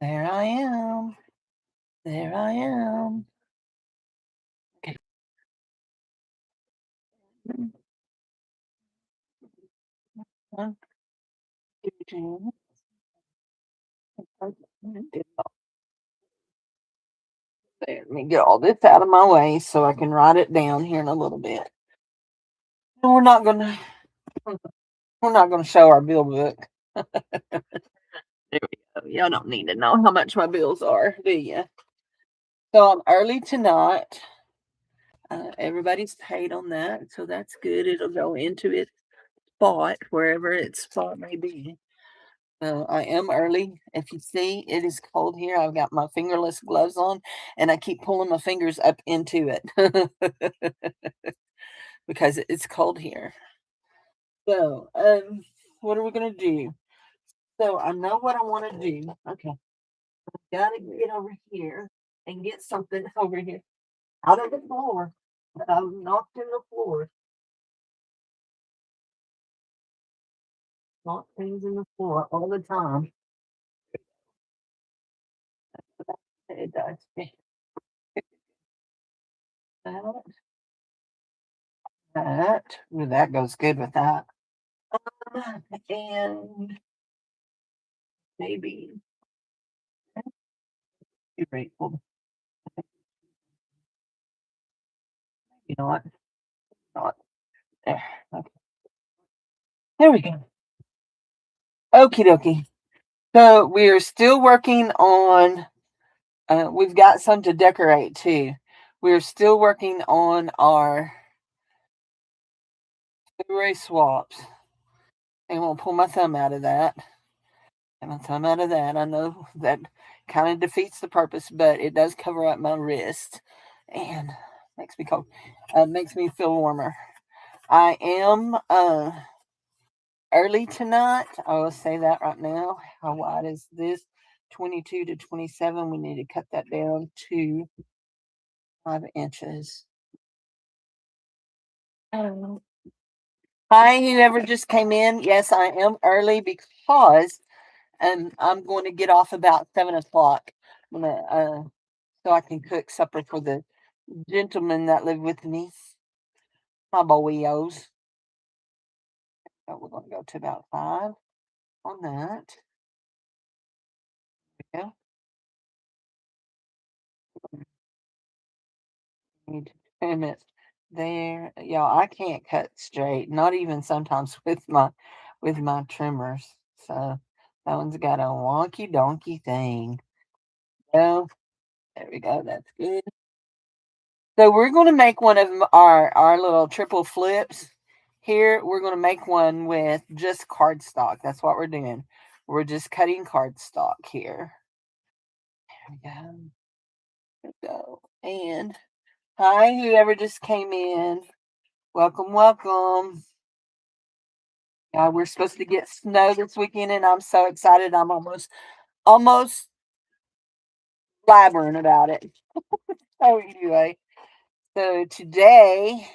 There I am. There I am. Okay. One, two, three. There, let me get all this out of my way so I can write it down here in a little bit. And we're not gonna show our bill book. There we go. Y'all don't need to know how much my bills are, do you? So I'm early tonight. Everybody's paid on that, so that's good. It'll go into its spot, wherever its spot may be. I am early. If you see, it is cold here. I've got my fingerless gloves on, and I keep pulling my fingers up into it because it's cold here. So, what are we gonna do? So I know what I want to do. Okay, gotta get over here and get something over here out of the floor. I'm knocked in the floor. Knock things in the floor all the time. It does. That, that. Ooh, that goes good with that. And maybe be grateful. You know what? Not there. Okay. There we go. Okie dokie. So we're still working on. We've got some to decorate too. We're still working on our February swaps. And we'll pull my thumb out of that. And my thumb out of that. I know that kind of defeats the purpose, but it does cover up my wrist and makes me cold. Makes me feel warmer. I am early tonight. I will say that right now. How wide is this? 22 to 27. We need to cut that down to 5 inches. Um, Hi, whoever just came in. Yes, I am early because I'm going to get off about 7 o'clock. I'm gonna, so I can cook supper for the gentlemen that live with me, my boyos. So we're going to go to about 5 on that. Yeah. Need 10 minutes there. Y'all, I can't cut straight, not even sometimes with my trimmers. So that one's got a wonky donkey thing. Well, there we go. That's good. So we're going to make one of our little triple flips. Here, we're going to make one with just cardstock. That's what we're doing. We're just cutting cardstock here. There we go. And hi, whoever just came in. Welcome, welcome. We're supposed to get snow this weekend, and I'm so excited. I'm almost blabbering about it. Oh, anyway, so today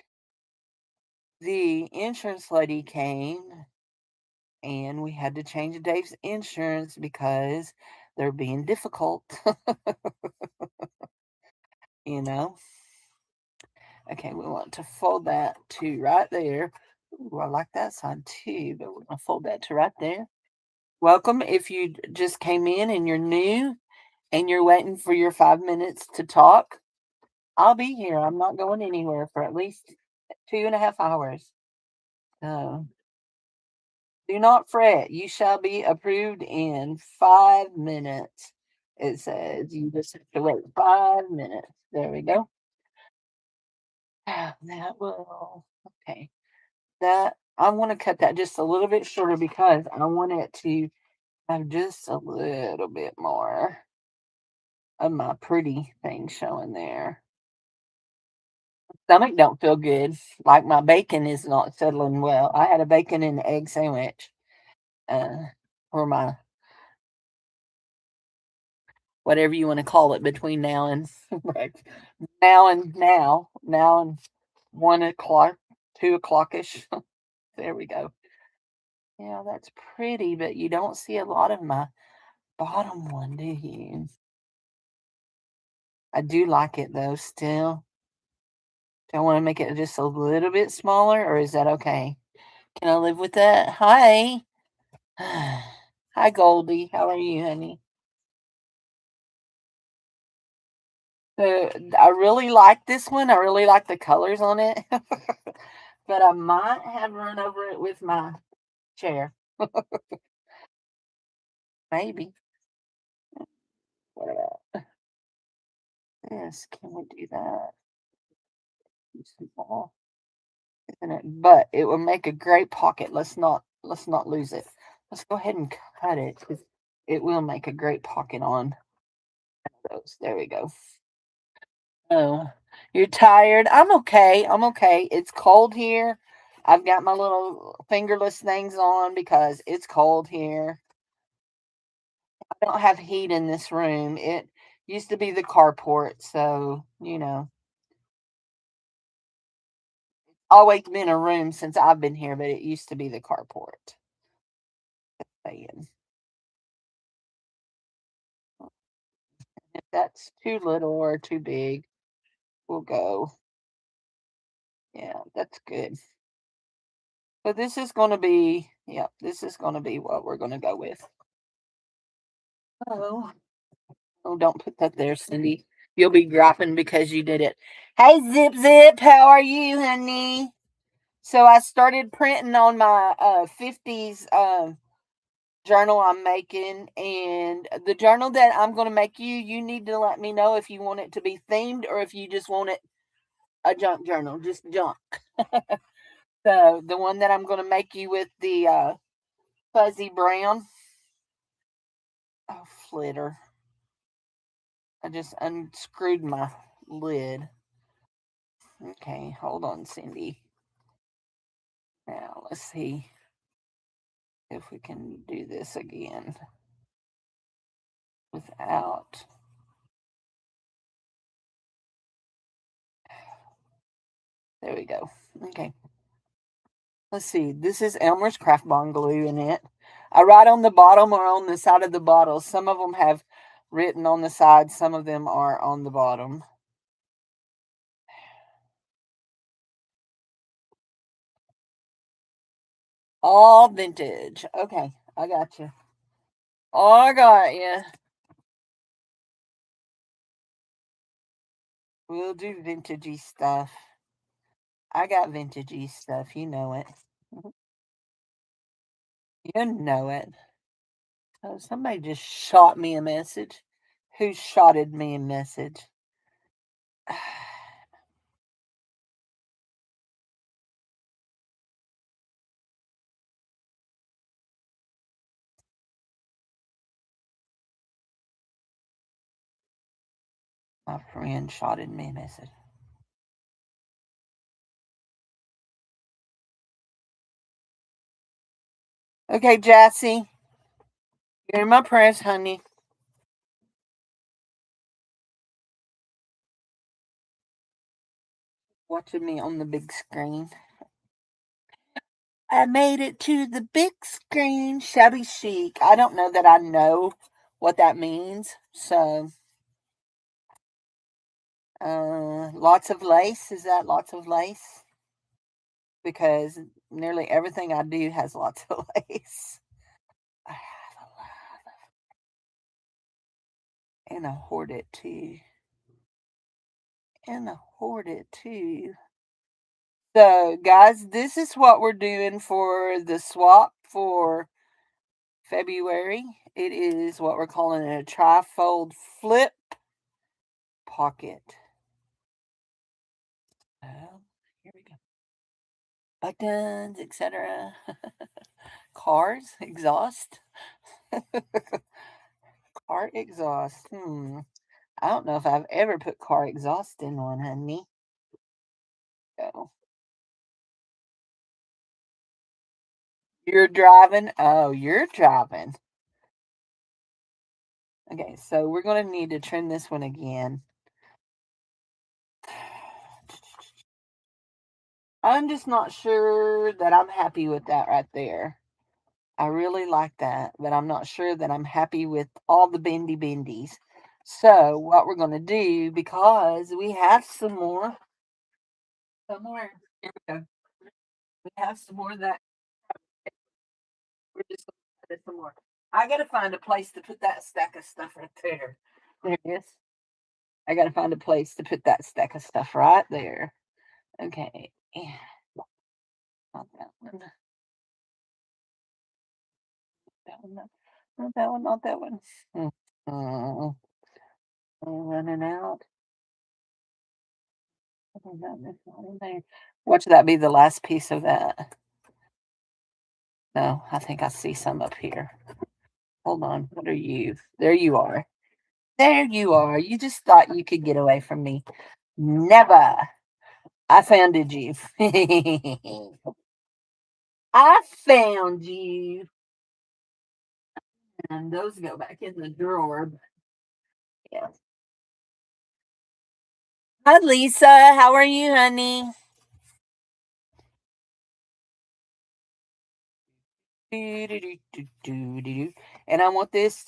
the insurance lady came, and we had to change Dave's insurance because they're being difficult. you know. Okay, we want to fold that to right there. Ooh, I like that side too, but we're gonna fold that to right there. Welcome if you just came in and you're new and you're waiting for your 5 minutes to talk. I'll be here. I'm not going anywhere for at least 2.5 hours. So do not fret. You shall be approved in 5 minutes. It says you just have to wait 5 minutes. There we go. That will, okay. That, I want to cut that just a little bit shorter because I want it to have just a little bit more of my pretty thing showing there. Stomach don't feel good. Like my bacon is not settling well. I had a bacon and egg sandwich uh, for my whatever you want to call it between now and right, now and 1 o'clock, 2 o'clock-ish. There we go. Yeah, that's pretty, but you don't see a lot of my bottom one, do you? I do like it though, still. Do I want to make it just a little bit smaller, or is that okay? Can I live with that? Hi. Hi, Goldie. How are you, honey? So I really like this one. I really like the colors on it. But I might have run over it with my chair. Maybe. What about this? Can we do that? Small, isn't it? But it will make a great pocket. Let's not lose it. Let's go ahead and cut it because it will make a great pocket on those. There we go. Oh, you're tired? I'm okay. I'm okay. It's cold here. I've got my little fingerless things on because it's cold here. I don't have heat in this room. It used to be the carport, so always been a room since I've been here, but it used to be the carport. Saying. If that's too little or too big, we'll go. Yeah, that's good. So this is going to be, yeah, this is going to be what we're going to go with. Oh, oh, don't put that there, Cindy. You'll be griping because you did it. Hey, Zip Zip, how are you, honey? So I started printing on my 50s journal I'm making, and the journal that I'm going to make you need to let me know if you want it to be themed or if you just want it a junk journal, just junk. So the one that I'm going to make you with the fuzzy brown. Oh, flitter. I just unscrewed my lid. Okay, hold on, Cindy. Now let's see if we can do this again without. There we go. Okay. Let's see. This is Elmer's Craft Bond glue in it. I write on the bottom or on the side of the bottle. Some of them have written on the side. Some of them are on the bottom. All vintage. Okay, I got you. I got you. We'll do vintagey stuff. I got vintagey stuff. You know it. You know it. Oh, somebody just shot me a message. Who shotted me a message? My friend shotted me a message. Okay, Jassy. You're in my prayers, honey. Watching me on the big screen. I made it to the big screen. Shabby chic. I don't know that I know what that means. So, lots of lace. Is that lots of lace? Because nearly everything I do has lots of lace. I have a lot. And I hoard it too. And I hoard it too. So, guys, this is what we're doing for the swap for February. It is what we're calling a trifold flip pocket. Here we go. Buttons, etc. Cars, exhaust. Car exhaust. I don't know if I've ever put car exhaust in one, honey. So, you're driving? Oh, you're driving. Okay, so we're going to need to trim this one again. I'm just not sure that I'm happy with that right there. I really like that, but I'm not sure that I'm happy with all the bendy bendies. So what we're gonna do, because we have some more somewhere. Here we go. We have some more of that. We're just gonna cut it some more. I gotta find a place to put that stack of stuff right there. There it is. I gotta find a place to put that stack of stuff right there. Okay. Not that one. That one. Not that one. Not that one. Mm, running out. What should that be? The last piece of that? No, I think I see some up here. Hold on. What are you? There you are. There you are. You just thought you could get away from me. Never. I found you. I found you. And those go back in the drawer. But yeah. Hi, Lisa. How are you, honey? Do. And I want this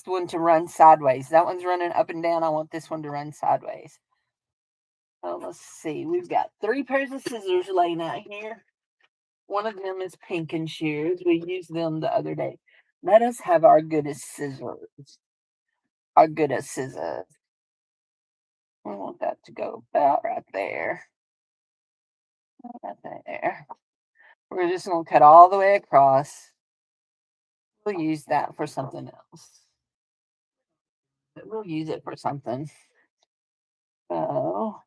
one to run sideways. That one's running up and down. I want this one to run sideways. Oh, let's see. We've got 3 pairs of scissors laying out here. One of them is pink and shears. We used them the other day. Let us have our goodest scissors. Our goodest scissors. I want that to go about right there. Right there. We're just going to cut all the way across. We'll use that for something else. But we'll use it for something. So,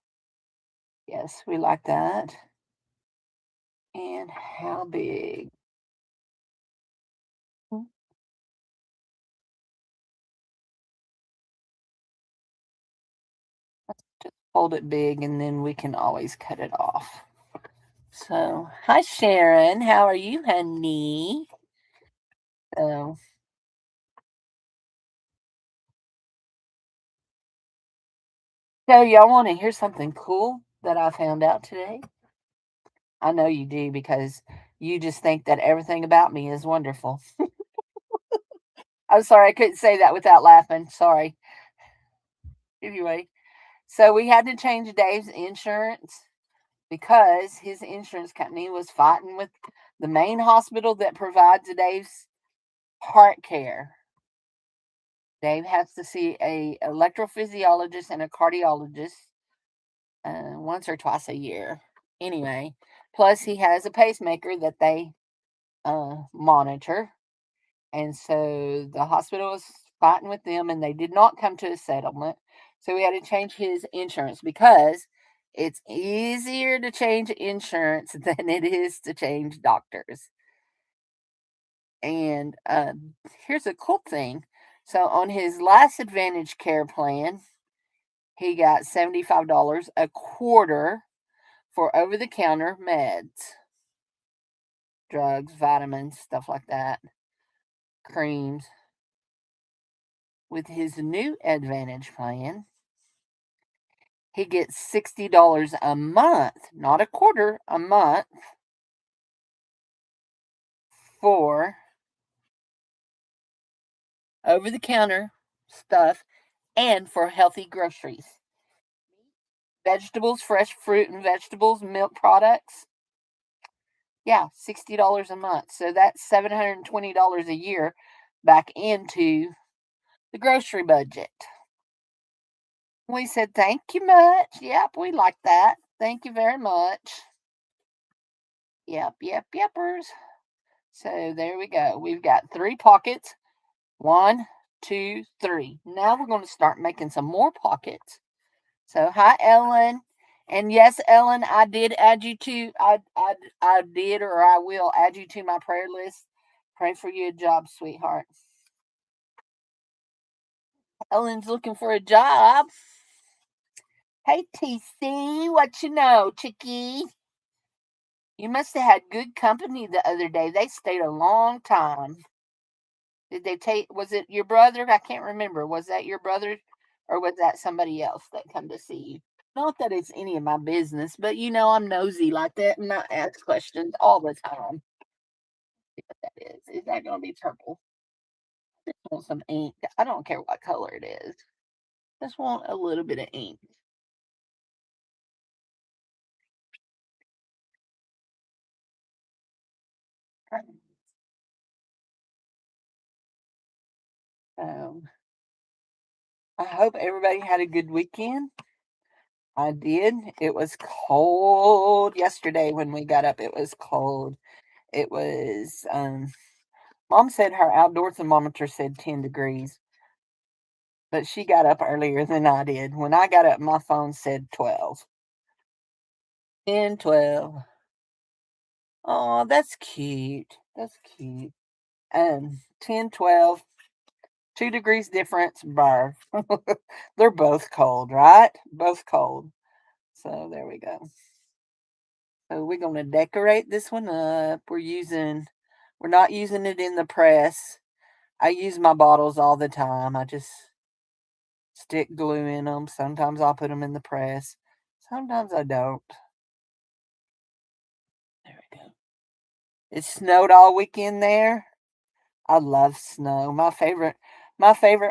yes, we like that. And how big? Just hold it big and then we can always cut it off. So, hi Sharon, how are you, honey? So, y'all want to hear something cool that I found out today? I know you do because you just think that everything about me is wonderful. I'm sorry, I couldn't say that without laughing. Sorry. Anyway, so we had to change Dave's insurance because his insurance company was fighting with the main hospital that provides Dave's heart care. Dave has to see a electrophysiologist and a cardiologist once or twice a year. Anyway, plus he has a pacemaker that they monitor, and so the hospital was fighting with them, and they did not come to a settlement. So we had to change his insurance because it's easier to change insurance than it is to change doctors. And here's a cool thing. So on his last Advantage Care plan, he got $75 a quarter for over the counter meds, drugs, vitamins, stuff like that, creams. With his new Advantage plan, he gets $60 a month, not a quarter, a month for over the counter stuff and for healthy groceries. Vegetables, fresh fruit and vegetables, milk products. Yeah, $60 a month. So that's $720 a year back into the grocery budget. We said, thank you much. Yep, we like that. Thank you very much. Yep, yeppers. So there we go. We've got 3 pockets. 1, 2, 3. Now we're going to start making some more pockets. So hi, Ellen. And yes, Ellen, I did add you to I did or I will add you to my prayer list. Pray for you a job, sweetheart. Ellen's looking for a job. Hey, TC, what you know, chickie? You must have had good company the other day. They stayed a long time. Did they take? Was it your brother? I can't remember. Was that your brother, or was that somebody else that come to see you? Not that it's any of my business, but I'm nosy like that, and I ask questions all the time. Is that gonna be purple? Just want some ink. I don't care what color it is. Just want a little bit of ink. Um, I hope everybody had a good weekend. I did. It was cold yesterday when we got up. It was cold. It was Mom said her outdoor thermometer said 10 degrees, but she got up earlier than I did. When I got up, my phone said 12. 10, 12. Oh, that's cute. That's cute. 10, 12. 2 degrees difference, bar. They're both cold, right? Both cold. So there we go. So we're gonna decorate this one up. We're not using it in the press. I use my bottles all the time. I just stick glue in them. Sometimes I'll put them in the press. Sometimes I don't. There we go. It snowed all weekend there. I love snow. My favorite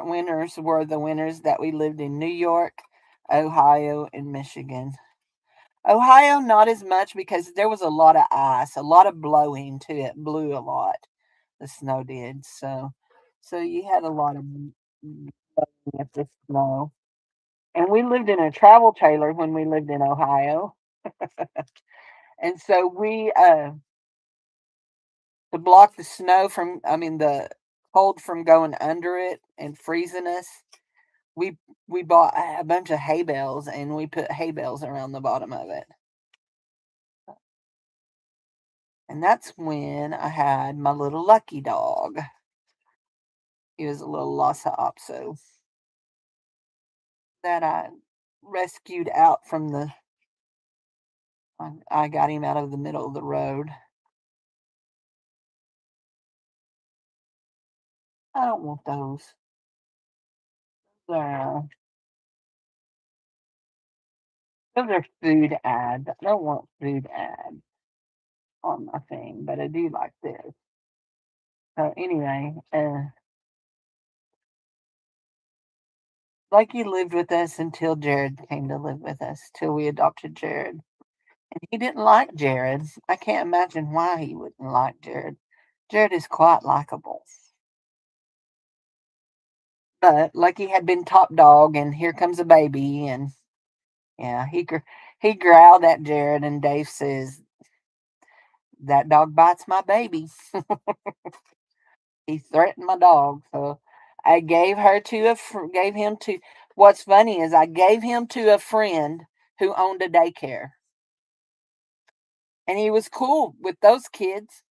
winters were the winters that we lived in New York, Ohio, and Michigan. Ohio, not as much because there was a lot of ice, a lot of blowing too. It blew a lot. The snow did. So you had a lot of blowing at the snow. And we lived in a travel trailer when we lived in Ohio. And so to block the snow from, I mean, the cold from going under it and freezing us, we we bought a bunch of hay bales and we put hay bales around the bottom of it. And that's when I had my little lucky dog. He was a little Lhasa Apso that I rescued out from I got him out of the middle of the road. I don't want those. They're, those are food ads. I don't want food ads on my thing, but I do like this. So anyway, Lucky lived with us until Jared came to live with us, till we adopted Jared. And he didn't like Jared. I can't imagine why he wouldn't like Jared. Jared is quite likable. But Lucky had been top dog, and here comes a baby, and yeah, he growled at Jared, and Dave says that dog bites my baby. He threatened my dog, so I gave him to. What's funny is I gave him to a friend who owned a daycare, and he was cool with those kids.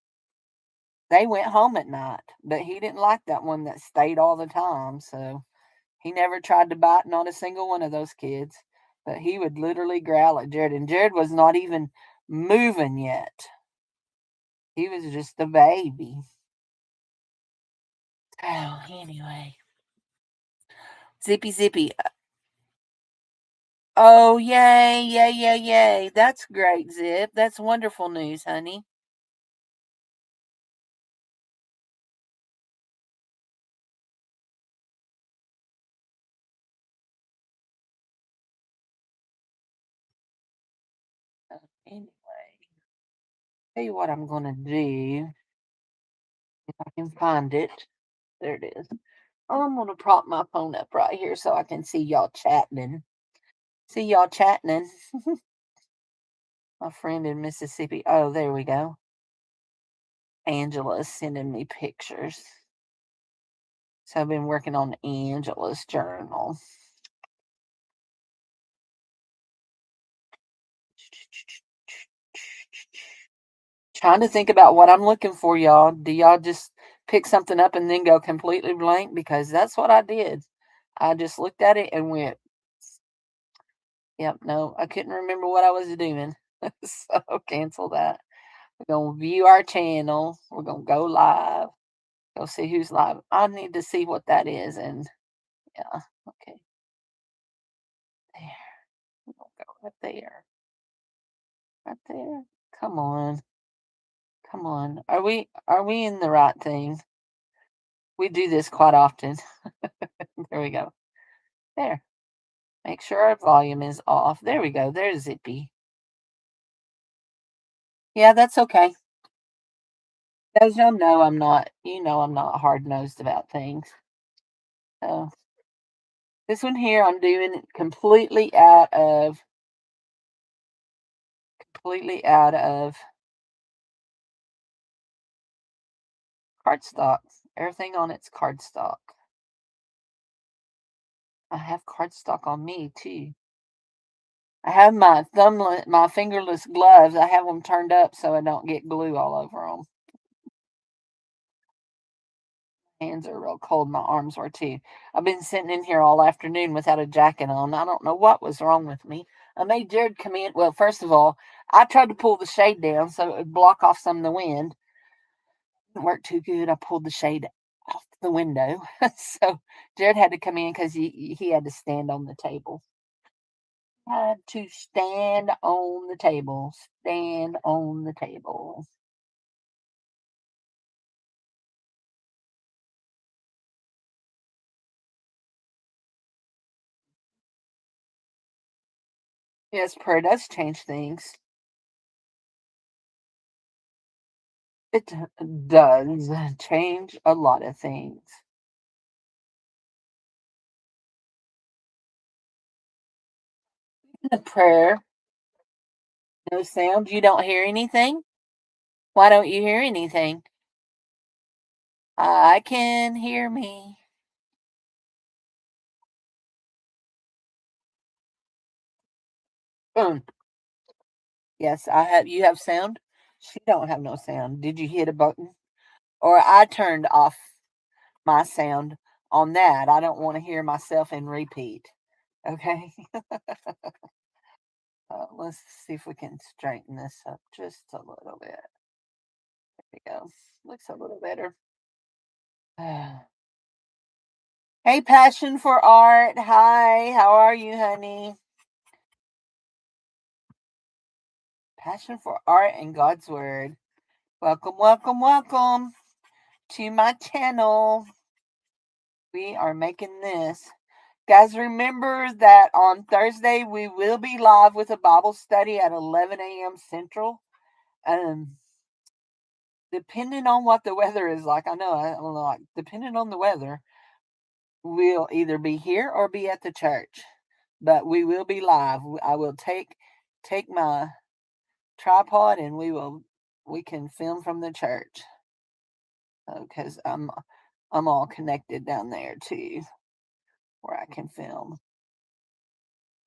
They went home at night, but he didn't like that one that stayed all the time, so he never tried to bite not a single one of those kids. But he would literally growl at Jared, and Jared was not even moving yet. He was just a baby. Oh, anyway. Zippy zippy. Oh, yay, yay, yay, yay. That's great, Zip. That's wonderful news, honey. Anyway, tell you what I'm going to do if I can find it. There it is. I'm going to prop my phone up right here so I can see y'all chatting. See y'all chatting. My friend in Mississippi. Oh, there we go. Angela's sending me pictures. So I've been working on Angela's journal. Trying to think about what I'm looking for, y'all. Do y'all just pick something up and then go completely blank? Because that's what I did. I just looked at it and went, yep, no, I couldn't remember what I was doing. So cancel that. We're going to view our channel. We're going to go live. Go see who's live. I need to see what that is. And yeah, okay. There. We're going to go right there. Right there. Come on. Come on. Are we in the right thing? We do this quite often. There we go. There. Make sure our volume is off. There we go. There's Zippy. Yeah, that's okay. As y'all know, I'm not hard nosed about things. So this one here, I'm doing completely out of cardstock. Everything on it's cardstock. I have cardstock on me too. I have my fingerless gloves. I have them turned up so I don't get glue all over them. Hands are real cold. My arms are too. I've been sitting in here all afternoon without a jacket on. I don't know what was wrong with me. I made Jared come in. Well, first of all, I tried to pull the shade down so it would block off some of the wind. Didn't work too good. I pulled the shade off the window. So Jared had to come in because he had to stand on the table. Had to stand on the table. Stand on the table. Yes, prayer does change things. It does change a lot of things. The prayer, no sound. You don't hear anything? Why don't you hear anything? I can hear me. Boom. Yes, I have. You have sound? She don't have no sound. Did you hit a button? Or I turned off my sound on that. I don't want to hear myself in repeat. Okay. Let's see if we can straighten this up just a little bit. There we go. Looks a little better. Hey, Passion for Art. Hi, how are you, honey? Passion for Art and God's Word. Welcome, welcome, welcome to my channel. We are making this. Guys, remember that on Thursday we will be live with a Bible study at 11 a.m. Central. Um, Depending on what the weather is like, I don't know, like, depending on the weather, we'll either be here or be at the church. But we will be live. I will take my tripod and we can film from the church because I'm all connected down there too where I can film.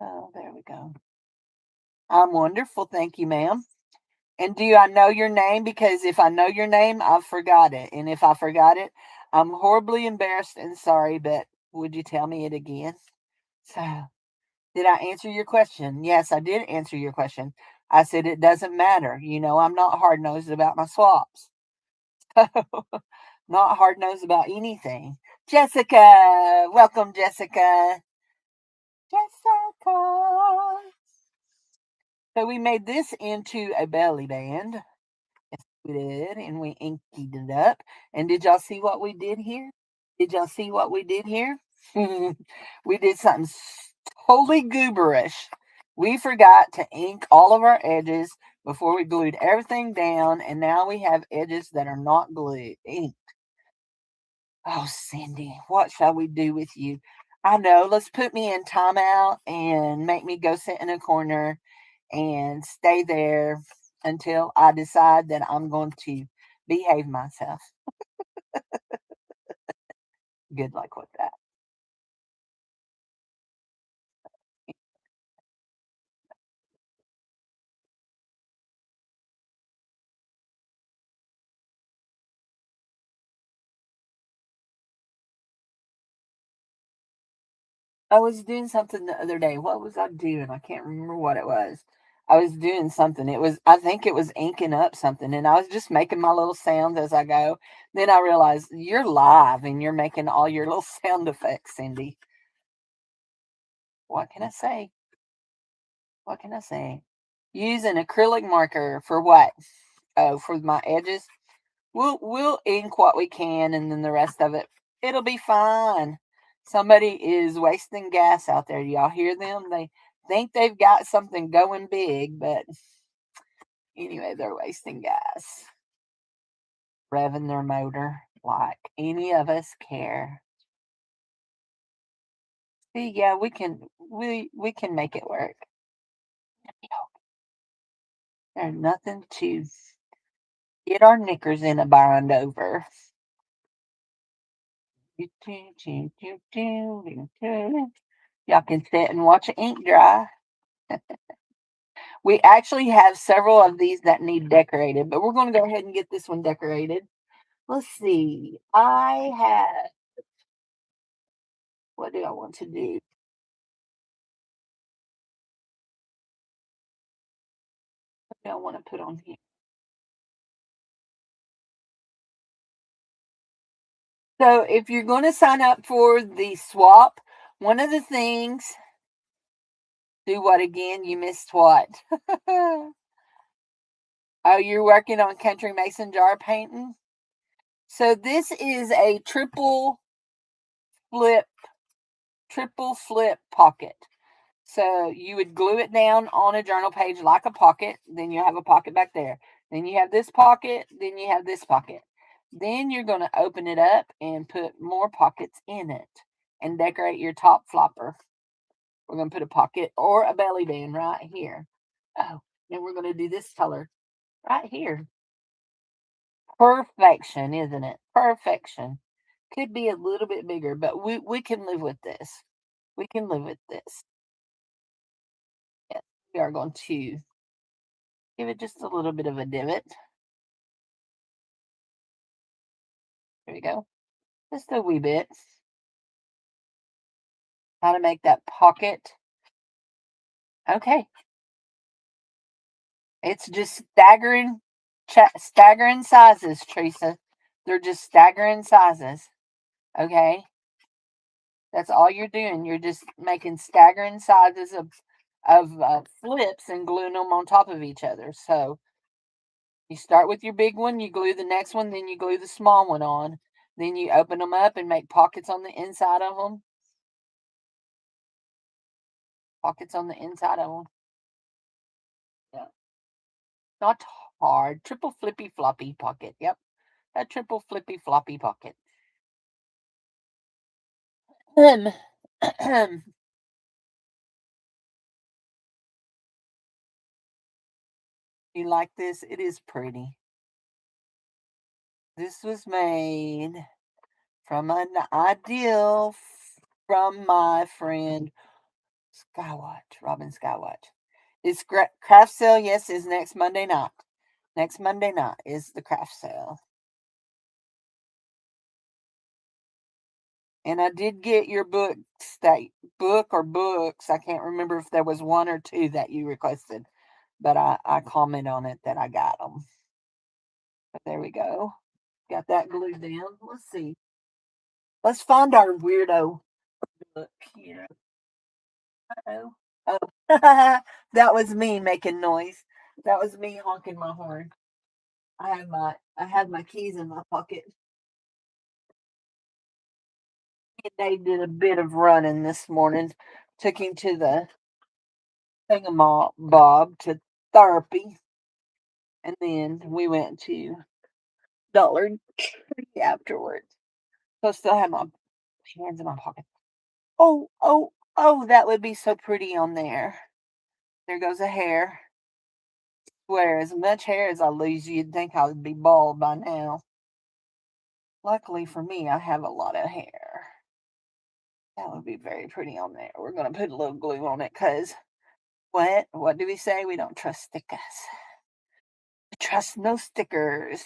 Oh, there we go. I'm wonderful, thank you, ma'am. And do I know your name? Because if I know your name, I forgot it, and if I forgot it, I'm horribly embarrassed and sorry, but would you tell me it again? So did I answer your question? Yes, I did answer your question. I said it doesn't matter. I'm not hard nosed about my swaps. Not hard nosed about anything. Jessica, welcome, Jessica. Jessica. So we made this into a belly band. Yes, we did, and we inked it up. And did y'all see what we did here? Did y'all see what we did here? We did something totally gooberish. We forgot to ink all of our edges before we glued everything down, and now we have edges that are not glued. Oh, Cindy, what shall we do with you? I know. Let's put me in timeout and make me go sit in a corner and stay there until I decide that I'm going to behave myself. Good luck with that. I was doing something the other day. What was I doing? I can't remember what it was. I was doing something. I think it was inking up something, and I was just making my little sounds as I go. Then I realized you're live and you're making all your little sound effects, Cindy. What can I say? What can I say? Use an acrylic marker for what? for my edges. We'll ink what we can, and then the rest of it'll be fine. Somebody is wasting gas out there. Do y'all hear them? They think they've got something going big, but anyway, they're wasting gas, revving their motor like any of us care. See, yeah, we can make it work. There's nothing to get our knickers in a bind over. Y'all can sit and watch ink dry. We actually have several of these that need decorated, but we're going to go ahead and get this one decorated. Let's see. What do I want to do? What do I want to put on here? So if you're going to sign up for the swap, one of the things, do what again? You missed what? Oh, you're working on country mason jar painting? So this is a flip, triple flip pocket. So you would glue it down on a journal page like a pocket. Then you have a pocket back there. Then you have this pocket. Then you have this pocket. Then you're going to open it up and put more pockets in it and decorate your top flopper. We're going to put a pocket or a belly band right here. Oh, and we're going to do this color right here. Perfection, isn't it? Perfection. Could be a little bit bigger, but we can live with this. We can live with this. Yes, we are going to give it just a little bit of a divot. There we go. Just a wee bit. How to make that pocket. Okay. It's just staggering sizes, Teresa. They're just staggering sizes. Okay. That's all you're doing. You're just making staggering sizes of flips and gluing them on top of each other. So you start with your big one, you glue the next one, then you glue the small one on. Then you open them up and make pockets on the inside of them. Pockets on the inside of them. Yeah. Not hard. Triple flippy floppy pocket. Yep. A triple flippy floppy pocket. You like this? It is pretty. This was made from an ideal from my friend Skywatch, Robin Skywatch. It's craft sale, yes, is next Monday night. Next Monday night is the craft sale. And I did get your books, books. I can't remember if there was one or two that you requested, but I comment on it that I got them. But there we go. Got that glued down. Let's see. Let's find our weirdo book here. Uh-oh. Oh, that was me making noise. That was me honking my horn. I had my keys in my pocket. They did a bit of running this morning. Took him to the thingamabob to therapy, and then we went to Dollar Tree afterwards. So I still have my hands in my pocket. Oh, oh, oh! That would be so pretty on there. There goes a hair. Swear, as much hair as I lose, you'd think I would be bald by now. Luckily for me, I have a lot of hair. That would be very pretty on there. We're going to put a little glue on it because what? What do we say? We don't trust stickers. We trust no stickers.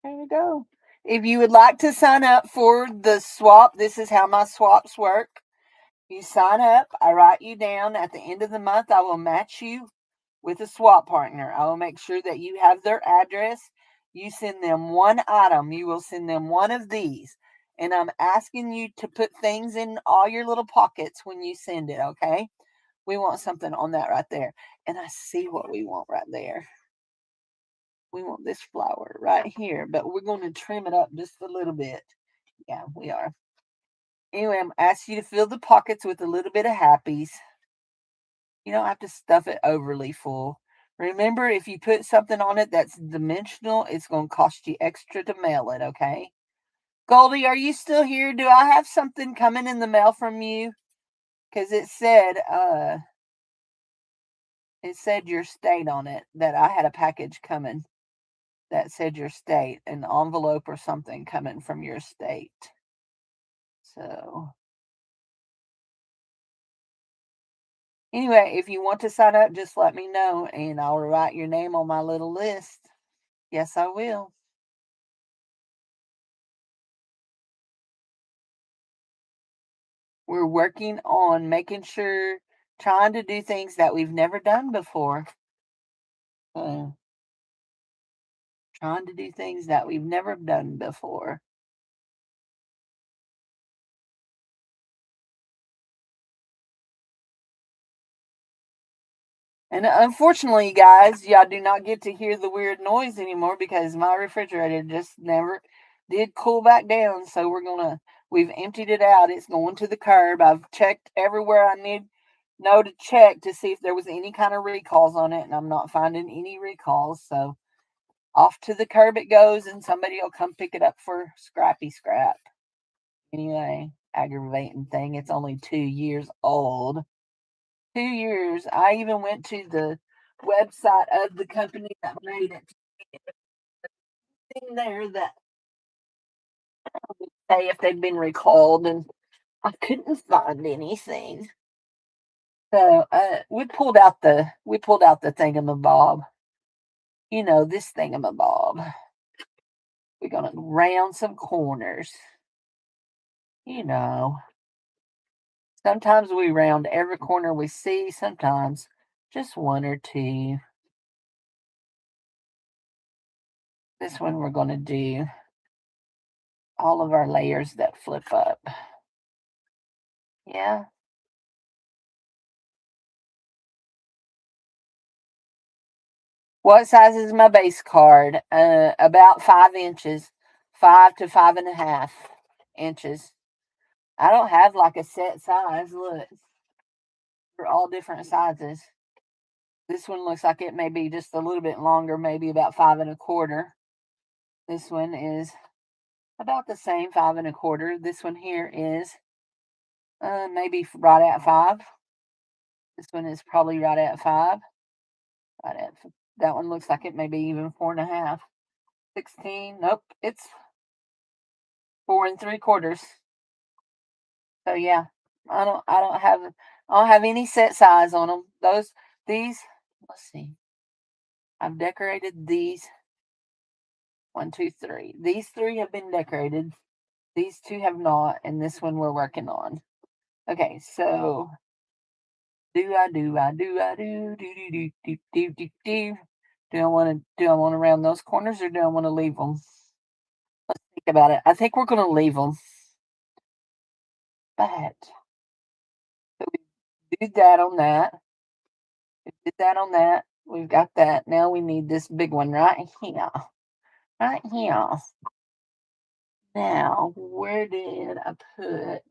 There we go. If you would like to sign up for the swap, this is how my swaps work. You sign up, I write you down. At the end of the month, I will match you with a swap partner. I will make sure that you have their address. You send them one item. You will send them one of these. and I'm asking you to put things in all your little pockets when you send it, okay? We want something on that right there. And I see what we want right there. We want this flower right here, but we're going to trim it up just a little bit. Yeah, we are. Anyway, I'm asking you to fill the pockets with a little bit of happies. You don't have to stuff it overly full. Remember, if you put something on it that's dimensional, it's going to cost you extra to mail it, okay? Goldie, are you still here? Do I have something coming in the mail from you? Because it said your state on it, that I had a package coming that said your state, an envelope or something coming from your state. So anyway, if you want to sign up, just let me know and I'll write your name on my little list. Yes, I will. We're working on making sure, trying to do things that we've never done before. Uh, Trying to do things that we've never done before. And unfortunately, guys, y'all do not get to hear the weird noise anymore because my refrigerator just never did cool back down. So we've emptied it out. It's going to the curb. I've checked everywhere I know to check to see if there was any kind of recalls on it, and I'm not finding any recalls. So off to the curb it goes, and somebody will come pick it up for scrappy scrap. Anyway, aggravating thing. It's only 2 years old. 2 years. I even went to the website of the company that made it. Thing there that say if they've been recalled, and I couldn't find anything. So we pulled out the thingamabob. This thingamabob. We're gonna round some corners. You know, sometimes we round every corner we see. Sometimes just one or two. This one we're gonna do all of our layers that flip up. Yeah. What size is my base card? About 5 inches, 5 to 5.5 inches. I don't have like a set size. Look, they're all different sizes. This one looks like it may be just a little bit longer, maybe about 5 1/4. This one is about the same, 5 1/4. This one here is maybe right at 5. This one is probably right at 5. Right at that one looks like it may be even 4.5. 16. Nope, it's 4 3/4. So yeah, I don't have any set size on them. These. Let's see. I've decorated these. 1, 2, 3. These 3 have been decorated. These 2 have not, and this one we're working on. Okay, so do I do I do I do do do do do do do do. Do I want to round those corners or do I want to leave them? Think about it. I think we're going to leave them. But so we did that on that. We did that on that. We've got that. Now we need this big one right here. Right here. Now, where did I put?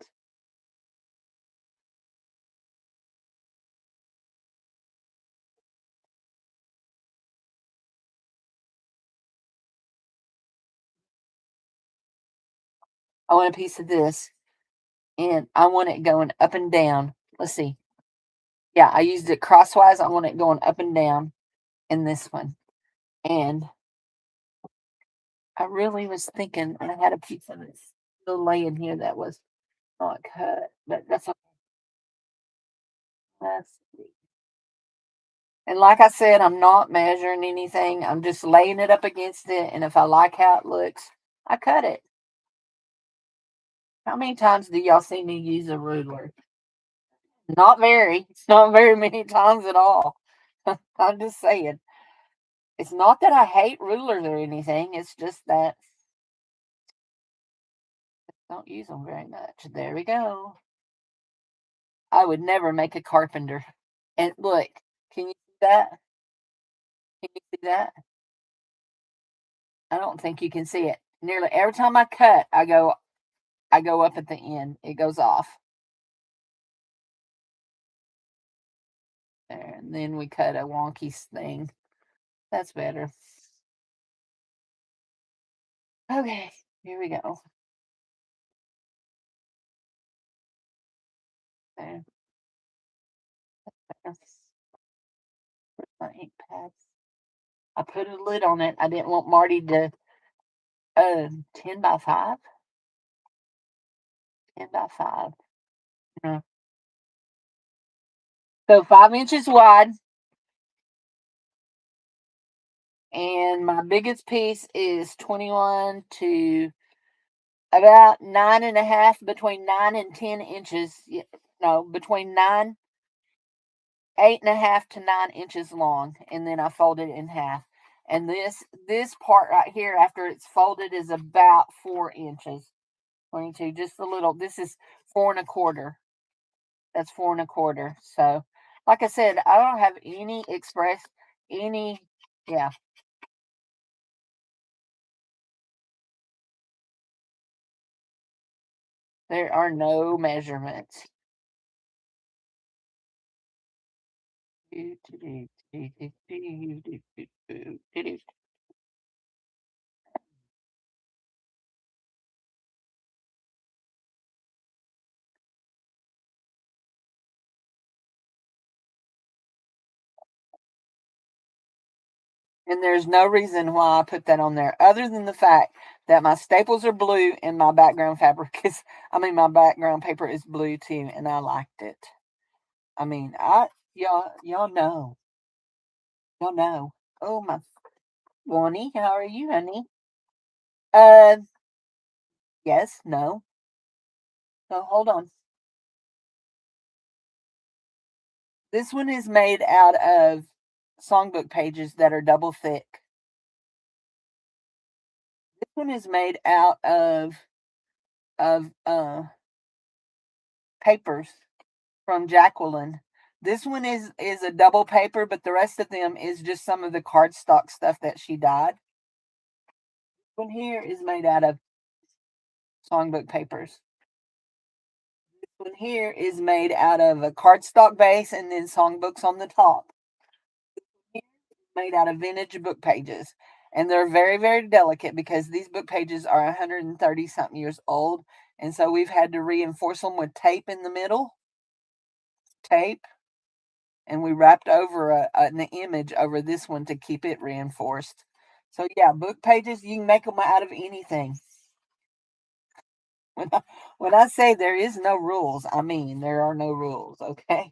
I want a piece of this, and I want it going up and down. Let's see. Yeah, I used it crosswise. I want it going up and down in this one. And I really was thinking, I had a piece of it still laying here that was not cut, but that's okay. Let's see. And like I said, I'm not measuring anything. I'm just laying it up against it. And if I like how it looks, I cut it. How many times do y'all see me use a ruler? Not very. It's not very many times at all. I'm just saying. It's not that I hate rulers or anything. It's just that Don't use them very much. There we go. I would never make a carpenter. And look, can you see that? Can you see that? I don't think you can see it. Nearly every time I cut, I go up at the end. It goes off. There, and then we cut a wonky thing. That's better. Okay, here we go. There. Where's my ink pads? I put a lid on it. I didn't want Marty to 10 by 5. 10 by 5. Yeah. So 5 inches wide. And my biggest piece is 21 to about 9.5, between 9 and 10 inches. No, between 8.5 to 9 inches long. And then I fold it in half. And this part right here, after it's folded, is about 4 inches. 22, just a little. This is 4.25. That's 4.25. So, like I said, I don't have any, yeah. There are no measurements. And there's no reason why I put that on there other than the fact that my staples are blue and my background fabric is, my background paper is blue too, and I liked it. Y'all know. Y'all know. Oh, my Bonnie, how are you, honey? Uh, yes, no. So hold on. This one is made out of songbook pages that are double thick. This one is made out of papers from Jacqueline. This one is a double paper, but the rest of them is just some of the cardstock stuff that she dyed. This one here is made out of songbook papers. This one here is made out of a cardstock base and then songbooks on the top. This one here is made out of vintage book pages. And they're very, very delicate because these book pages are 130 something years old. And so we've had to reinforce them with tape in the middle. Tape. And we wrapped over an image over this one to keep it reinforced. So yeah, book pages, you can make them out of anything. When I say there is no rules, I mean there are no rules, okay?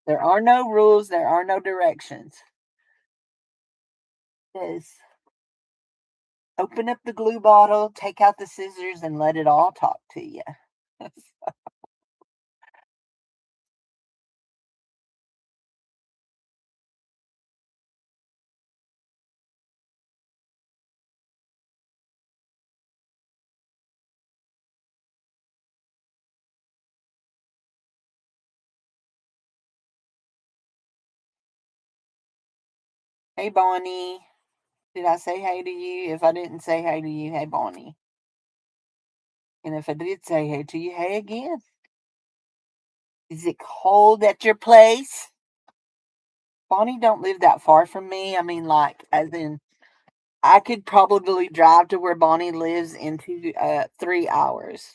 There are no rules, there are no directions. Yes. Open up the glue bottle, take out the scissors, and let it all talk to you. Hey, Bonnie. Did I say hey to you? If I didn't say hey to you, hey, Bonnie. And if I did say hey to you, hey again. Is it cold at your place? Bonnie don't live that far from me. Like, as in, I could probably drive to where Bonnie lives in 3 hours.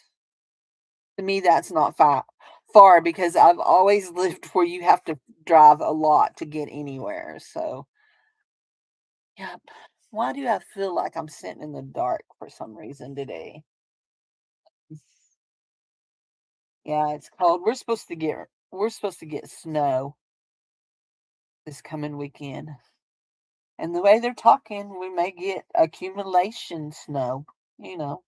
To me, that's not far because I've always lived where you have to drive a lot to get anywhere. So, yep. Why do I feel like I'm sitting in the dark for some reason today? Yeah, it's cold. We're supposed to get snow this coming weekend. And the way they're talking, we may get accumulation snow, you know.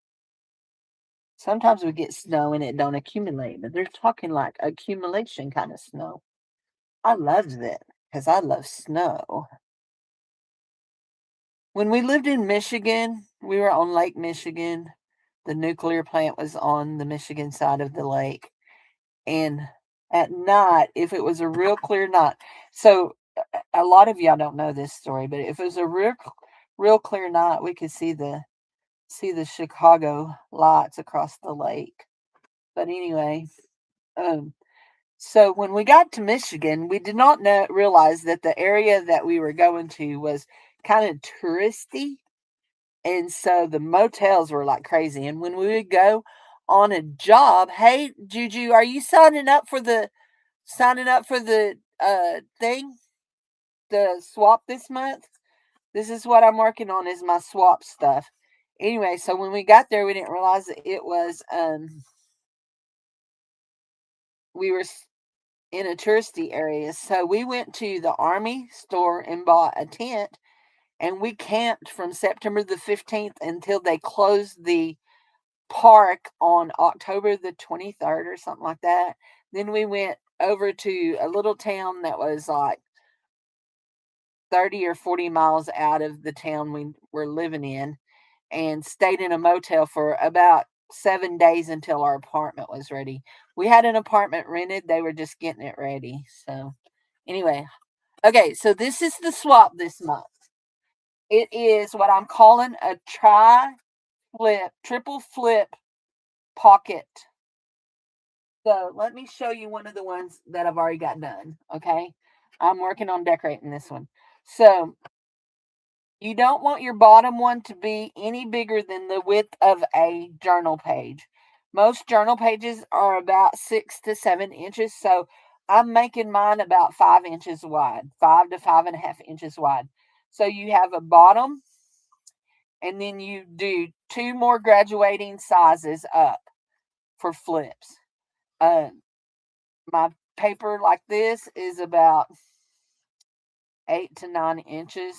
Sometimes we get snow and it don't accumulate, but they're talking like accumulation kind of snow. I loved it because I love snow. When we lived in Michigan, we were on Lake Michigan. The nuclear plant was on the Michigan side of the lake. And at night, if it was a real clear night, so a lot of y'all don't know this story, but if it was a real clear night, we could see the Chicago lights across the lake. But anyway, um, so when we got to Michigan, we did not realize that the area that we were going to was kind of touristy, and so the motels were like crazy. And when we would go on a job, hey Juju, are you signing up for the thing, the swap this month? This is what I'm working on is my swap stuff. Anyway, so when we got there, we didn't realize that it was we were in a touristy area. So we went to the Army store and bought a tent, and we camped from September the 15th until they closed the park on October the 23rd or something like that. Then we went over to a little town that was like 30 or 40 miles out of the town we were living in, and stayed in a motel for about 7 days until our apartment was ready. We had an apartment rented, they were just getting it ready. So, anyway, okay, so this is the swap this month. It is what I'm calling a triple flip pocket. So, let me show you one of the ones that I've already got done. Okay, I'm working on decorating this one. So, you don't want your bottom one to be any bigger than the width of a journal page. Most journal pages are about 6 to 7 inches, so I'm making mine about 5 inches wide, 5 to 5.5 inches wide. So you have a bottom, and then you do two more graduating sizes up for flips. Uh, my paper like this is about 8 to 9 inches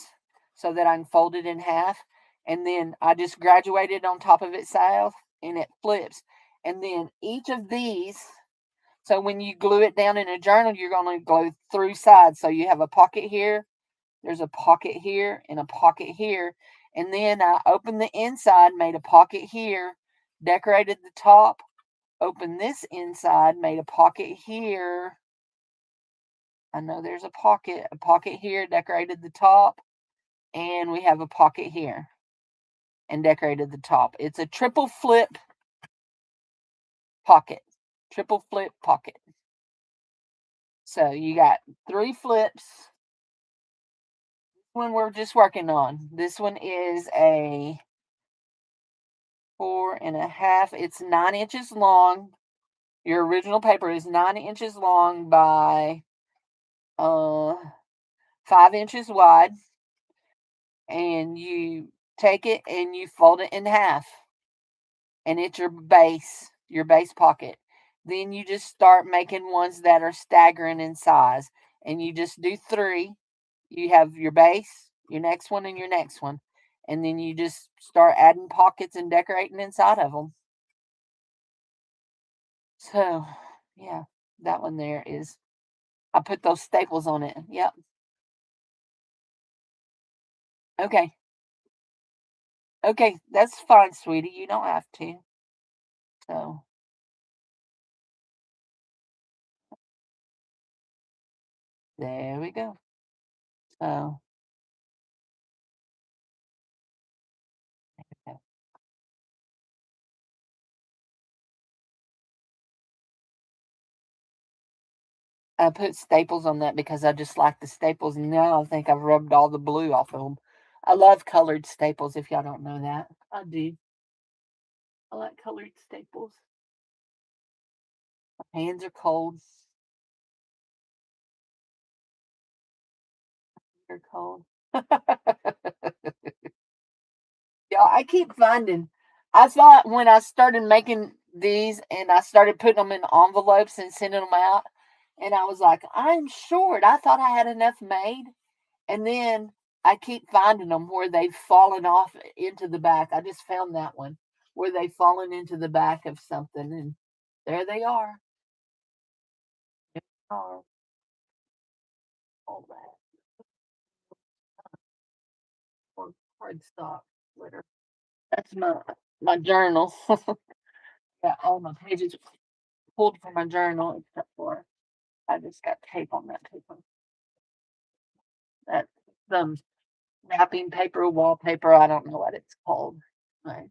so that I can fold it in half. And then I just graduated on top of it south and it flips. And then each of these, so when you glue it down in a journal, you're going to glue through sides. So you have a pocket here, there's a pocket here, and a pocket here. And then I opened the inside, made a pocket here, decorated the top, opened this inside, made a pocket here. I know there's a pocket here, decorated the top, and we have a pocket here and decorated the top. It's a triple flip pocket. Triple flip pocket. So you got 3 flips. One we're just working on. This one is a 4.5. It's 9 inches long. Your original paper is 9 inches long by 5 inches wide. And you take it and you fold it in half. And it's your base pocket. Then you just start making ones that are staggering in size. And you just do 3. You have your base, your next one, and your next one. And then you just start adding pockets and decorating inside of them. So, yeah, that one there is, I put those staples on it. Yep. Okay. Okay, that's fine, sweetie. You don't have to. So, there we go. So, okay. I put staples on that because I just like the staples. Now I think I've rubbed all the blue off of them. I love colored staples, if y'all don't know that. I do. I like colored staples. My hands are cold. They're cold. Yeah, I keep finding. I thought when I started making these and I started putting them in envelopes and sending them out, and I was like, I'm short. I thought I had enough made. And then I keep finding them where they've fallen off into the back. I just found that one where they've fallen into the back of something, and there they are. There they are. All that or cardstock glitter. That's mine. my journal. Got all my pages pulled from my journal except for I just got tape on that paper. That's some wrapping paper, wallpaper. I don't know what it's called. Right.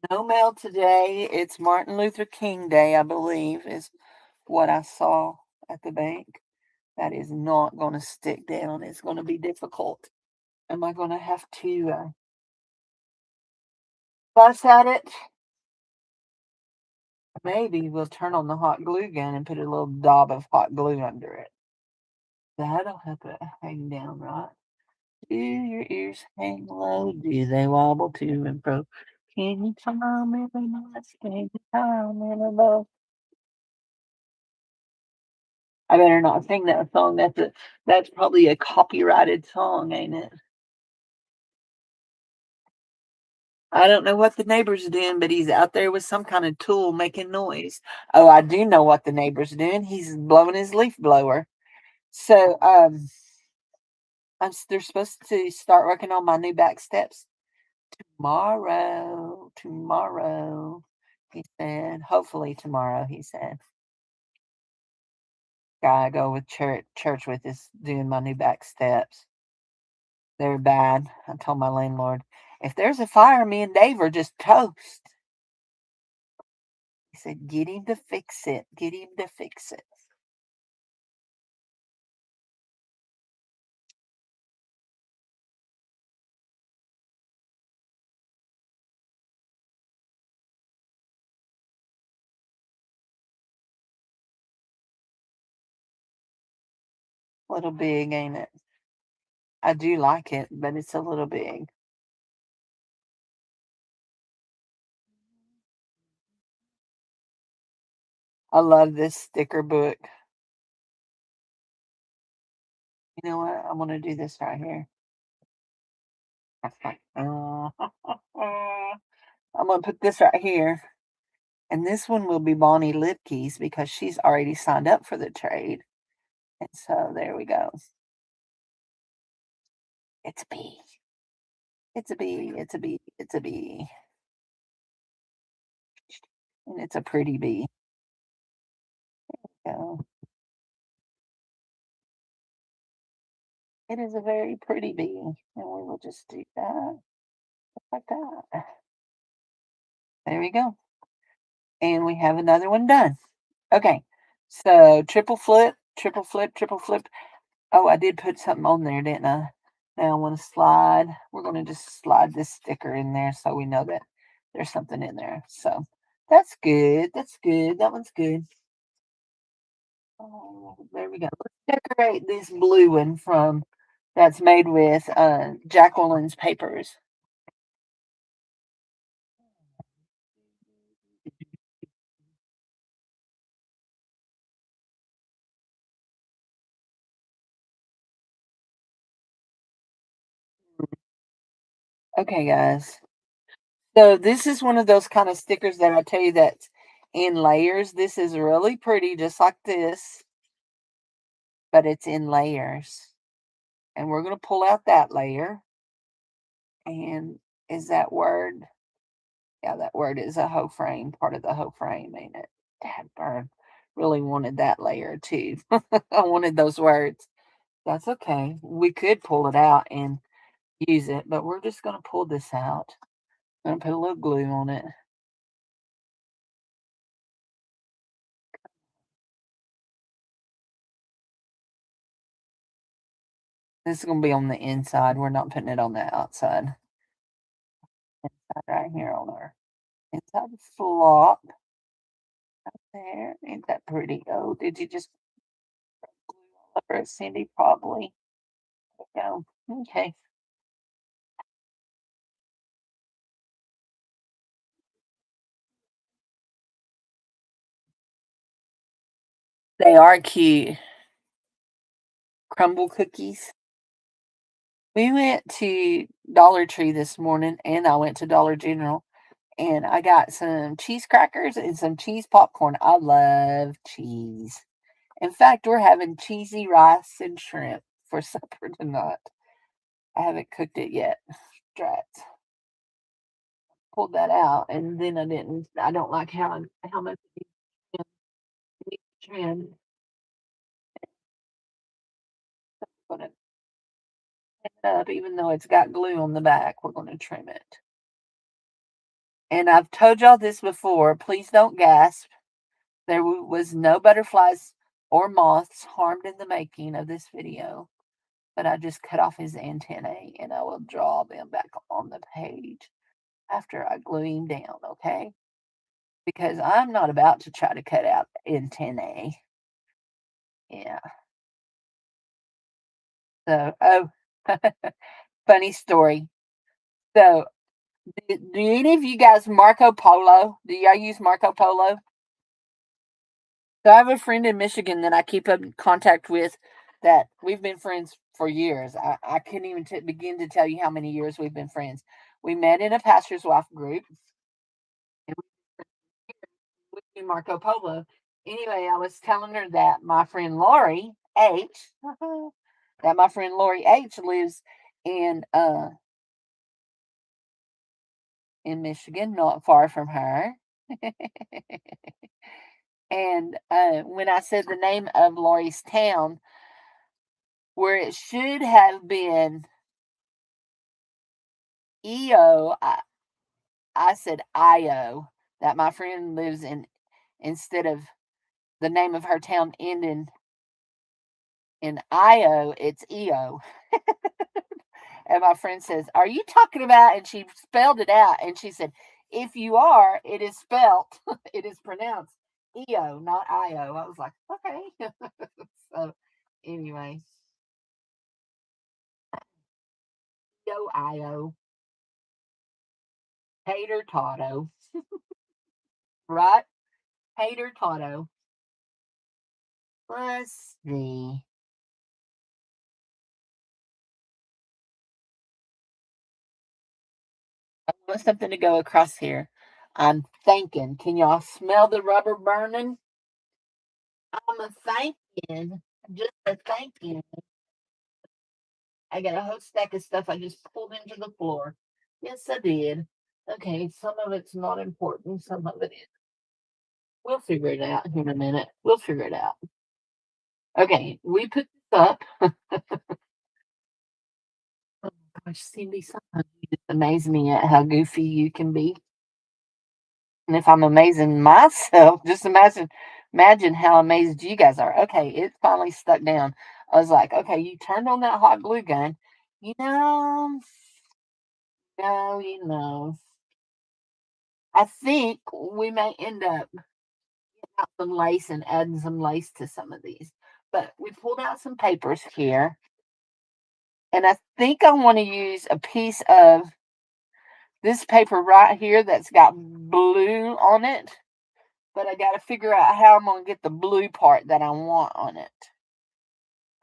No mail today. It's Martin Luther King Day, I believe, is what I saw at the bank. That is not going to stick down. It's going to be difficult. Am I going to have to fuss at it? Maybe we'll turn on the hot glue gun and put a little dab of hot glue under it. That'll help it hang down, right? Do your ears hang low? Do they wobble to and fro? Can you tell me every night? Can you tell me love? I better not sing that song. That's probably a copyrighted song, ain't it? I don't know what the neighbor's doing, but he's out there with some kind of tool making noise. Oh, I do know what the neighbor's doing. He's blowing his leaf blower. So, they're supposed to start working on my new back steps tomorrow. Tomorrow, he said. Hopefully tomorrow, he said. Guy I go with church with is doing my new back steps. They're bad. I told my landlord, if there's a fire, me and Dave are just toast. He said, get him to fix it. Get him to fix it. Little big, ain't it? I do like it, but it's a little big. I love this sticker book. You know what? I'm going to do this right here. I'm going to put this right here. And this one will be Bonnie Lipke's because she's already signed up for the trade. And so there we go. It's a bee. It's a bee. It's a bee. It's a bee. And it's a pretty bee. So it is a very pretty bee. And we will just do that like that. There we go. And we have another one done. Okay. So triple flip, triple flip, triple flip. Oh, I did put something on there, didn't I? Now I want to slide. We're going to just slide this sticker in there so we know that there's something in there. So that's good. That's good. That one's good. Oh, there we go. Let's decorate this blue one from that's made with Jacqueline's papers. Okay, guys. So this is one of those kind of stickers that I tell you that's in layers. This is really pretty, just like this, but it's in layers. And we're going to pull out that layer. And is that word? Yeah, that word is a hoe frame, part of the hoe frame, ain't it? Dad burn. Really wanted that layer too. I wanted those words. That's okay. We could pull it out and use it, but we're just going to pull this out. I'm going to put a little glue on it. This is going to be on the inside. We're not putting it on the outside. Inside right here on our inside the flop. There. Ain't that pretty? Oh, did you just glue all over it, Cindy? Probably. Go. Okay. They are cute. Crumble cookies. We went to Dollar Tree this morning and I went to Dollar General And I got some cheese crackers and some cheese popcorn. I love cheese. In fact, we're having cheesy rice and shrimp for supper tonight. I haven't cooked it yet. Drats. Pulled that out, and then I didn't. I don't like how much it needs to trim. I'm gonna trim it up, even though it's got glue on the back. We're going to trim it. And I've told y'all this before. Please don't gasp. There was no butterflies or moths harmed in the making of this video, but I just cut off his antennae, and I will draw them back on the page after I glue him down, okay? Because I'm not about to try to cut out antennae. Yeah. So, oh, funny story. So, do any of you guys Marco Polo? Do y'all use Marco Polo? So, I have a friend in Michigan that I keep up in contact with that we've been friends for years. I couldn't even begin to tell you how many years we've been friends. We met in a pastor's wife group. And we do Marco Polo. Anyway, I was telling her that my friend Lori H, that my friend Lori H lives in Michigan, not far from her. And when I said the name of Lori's town, where it should have been EO, I said IO, that my friend lives in, instead of the name of her town ending in IO, it's EO. And my friend says, "Are you talking about?" And she spelled it out. And she said, "If you are, it is spelt, it is pronounced EO, not IO." I was like, okay. So, anyway, EO, IO, Tater Toto, right? Tater Toto. Let's see. I want something to go across here. I'm thinking. Can y'all smell the rubber burning? I'm a thinking. Just a thinking. I got a whole stack of stuff I just pulled into the floor. Yes, I did. Okay, some of it's not important, some of it is. We'll figure it out here in a minute. We'll figure it out. Okay, we put this up. Oh gosh, Cindy, sometimes you just amaze me at how goofy you can be. And if I'm amazing myself, just imagine how amazed you guys are. Okay, it finally stuck down. I was like, okay, you turned on that hot glue gun. You know, no. I think we may end up out some lace and adding some lace to some of these. But we pulled out some papers here. And I think I want to use a piece of this paper right here that's got blue on it. But I got to figure out how I'm going to get the blue part that I want on it.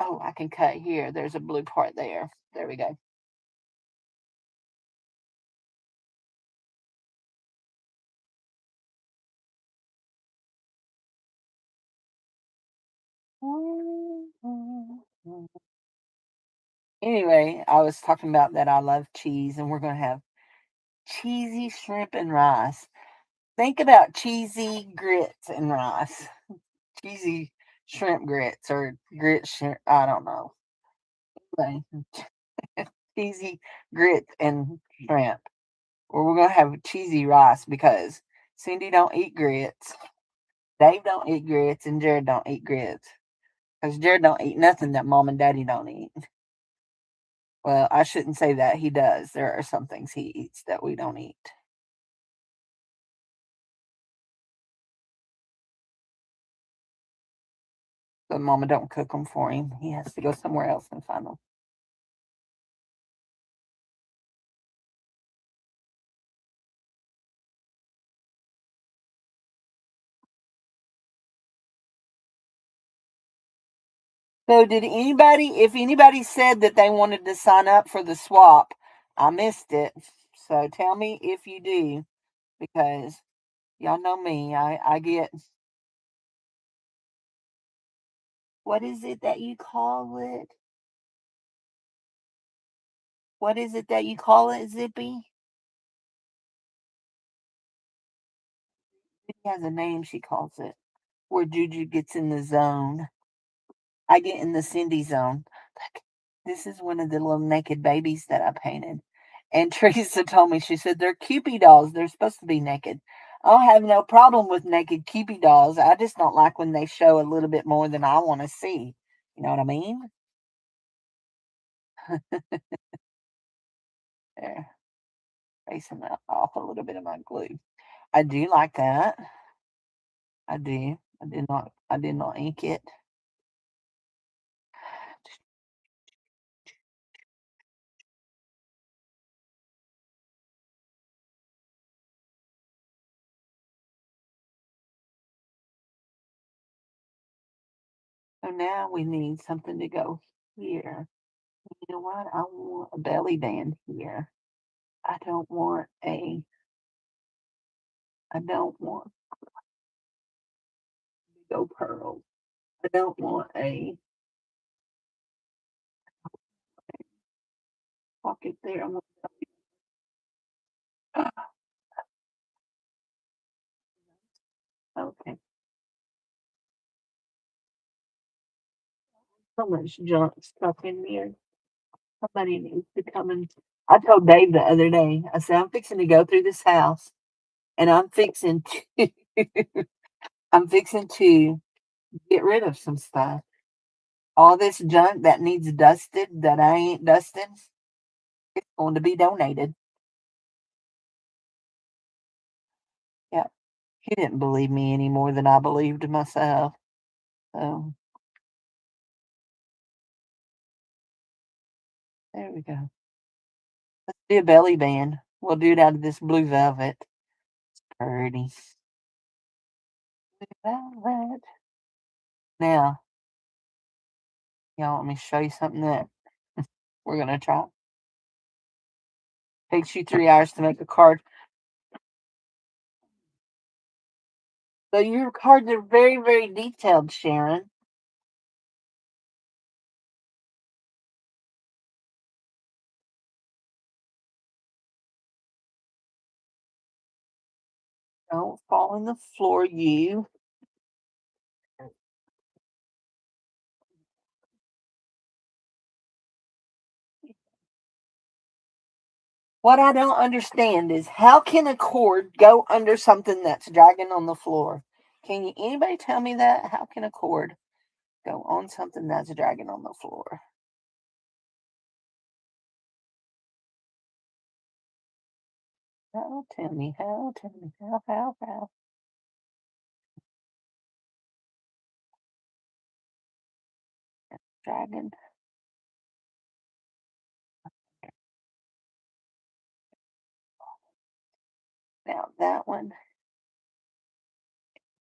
Oh, I can cut here. There's a blue part there. There we go. Anyway, I was talking about that I love cheese, and we're going to have cheesy shrimp and rice. Think about cheesy grits and rice. Cheesy shrimp grits or grit shrimp. I don't know. Anyway, cheesy grits and shrimp. Or we're going to have cheesy rice because Cindy don't eat grits. Dave don't eat grits, and Jared don't eat grits. Because Jared don't eat nothing that mom and daddy don't eat. Well, I shouldn't say that. He does. There are some things he eats that we don't eat. But mama don't cook them for him. He has to go somewhere else and find them. So did anybody, if anybody said that they wanted to sign up for the swap, I missed it. So tell me if you do, because y'all know me. I get, what is it that you call it? What is it that you call it, Zippy? It has a name she calls it. Where Juju gets in the zone. I get in the Cindy zone. Like, this is one of the little naked babies that I painted. And Teresa told me, she said, they're Cupid dolls. They're supposed to be naked. I don't have no problem with naked Cupid dolls. I just don't like when they show a little bit more than I want to see. You know what I mean? There, facing that off a little bit of my glue. I do like that. I do. I did not ink it. So now we need something to go here. You know what? I want a belly band here. I don't want a, I don't want big old pearls. I don't want a pocket there. I want, okay. So much junk stuff in there. Somebody needs to come and, I told Dave the other day, I said, I'm fixing to go through this house and I'm fixing to get rid of some stuff. All this junk that needs dusted that I ain't dusted, it's going to be donated. Yeah. He didn't believe me any more than I believed myself. So there we go. Let's do a belly band. We'll do it out of this blue velvet. Pretty. Blue velvet. Now, y'all want me to show you something that we're gonna try? Takes you 3 hours to make a card. So your cards are very, very detailed, Sharon. Don't fall on the floor, you. What I don't understand is how can a cord go under something that's dragging on the floor? Can you anybody tell me that? How can a cord go on something that's dragging on the floor? How? Tell me how? Tell me how? Dragging. Now that one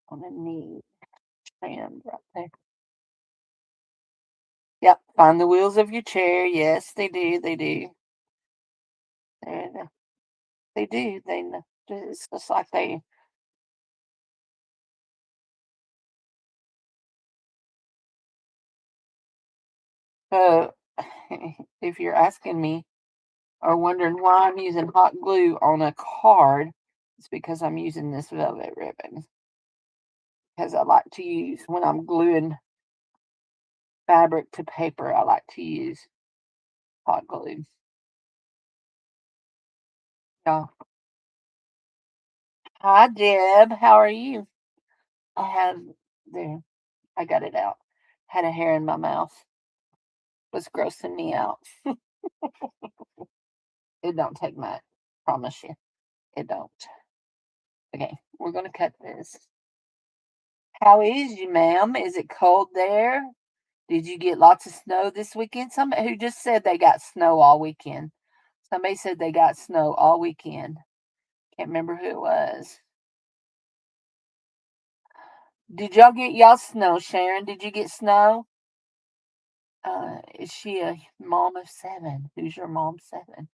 on the knee stand right there. Yep, find the wheels of your chair. Yes, they do. They do. They do. They know. It's just like they. So, if you're asking me or wondering why I'm using hot glue on a card, it's because I'm using this velvet ribbon. Because I like to use when I'm gluing fabric to paper, I like to use hot glue. Yeah. Hi, Deb. How are you? I have there. I got it out. Had a hair in my mouth. Was grossing me out. It don't take much. Promise you. It don't. Okay, we're gonna cut this. How is you, ma'am? Is it cold there? Did you get lots of snow this weekend? Somebody who just said they got snow all weekend. Somebody said they got snow all weekend. Can't remember who it was. Did y'all get y'all snow, Sharon? Did you get snow? Is she a mom of seven? Who's your mom seven?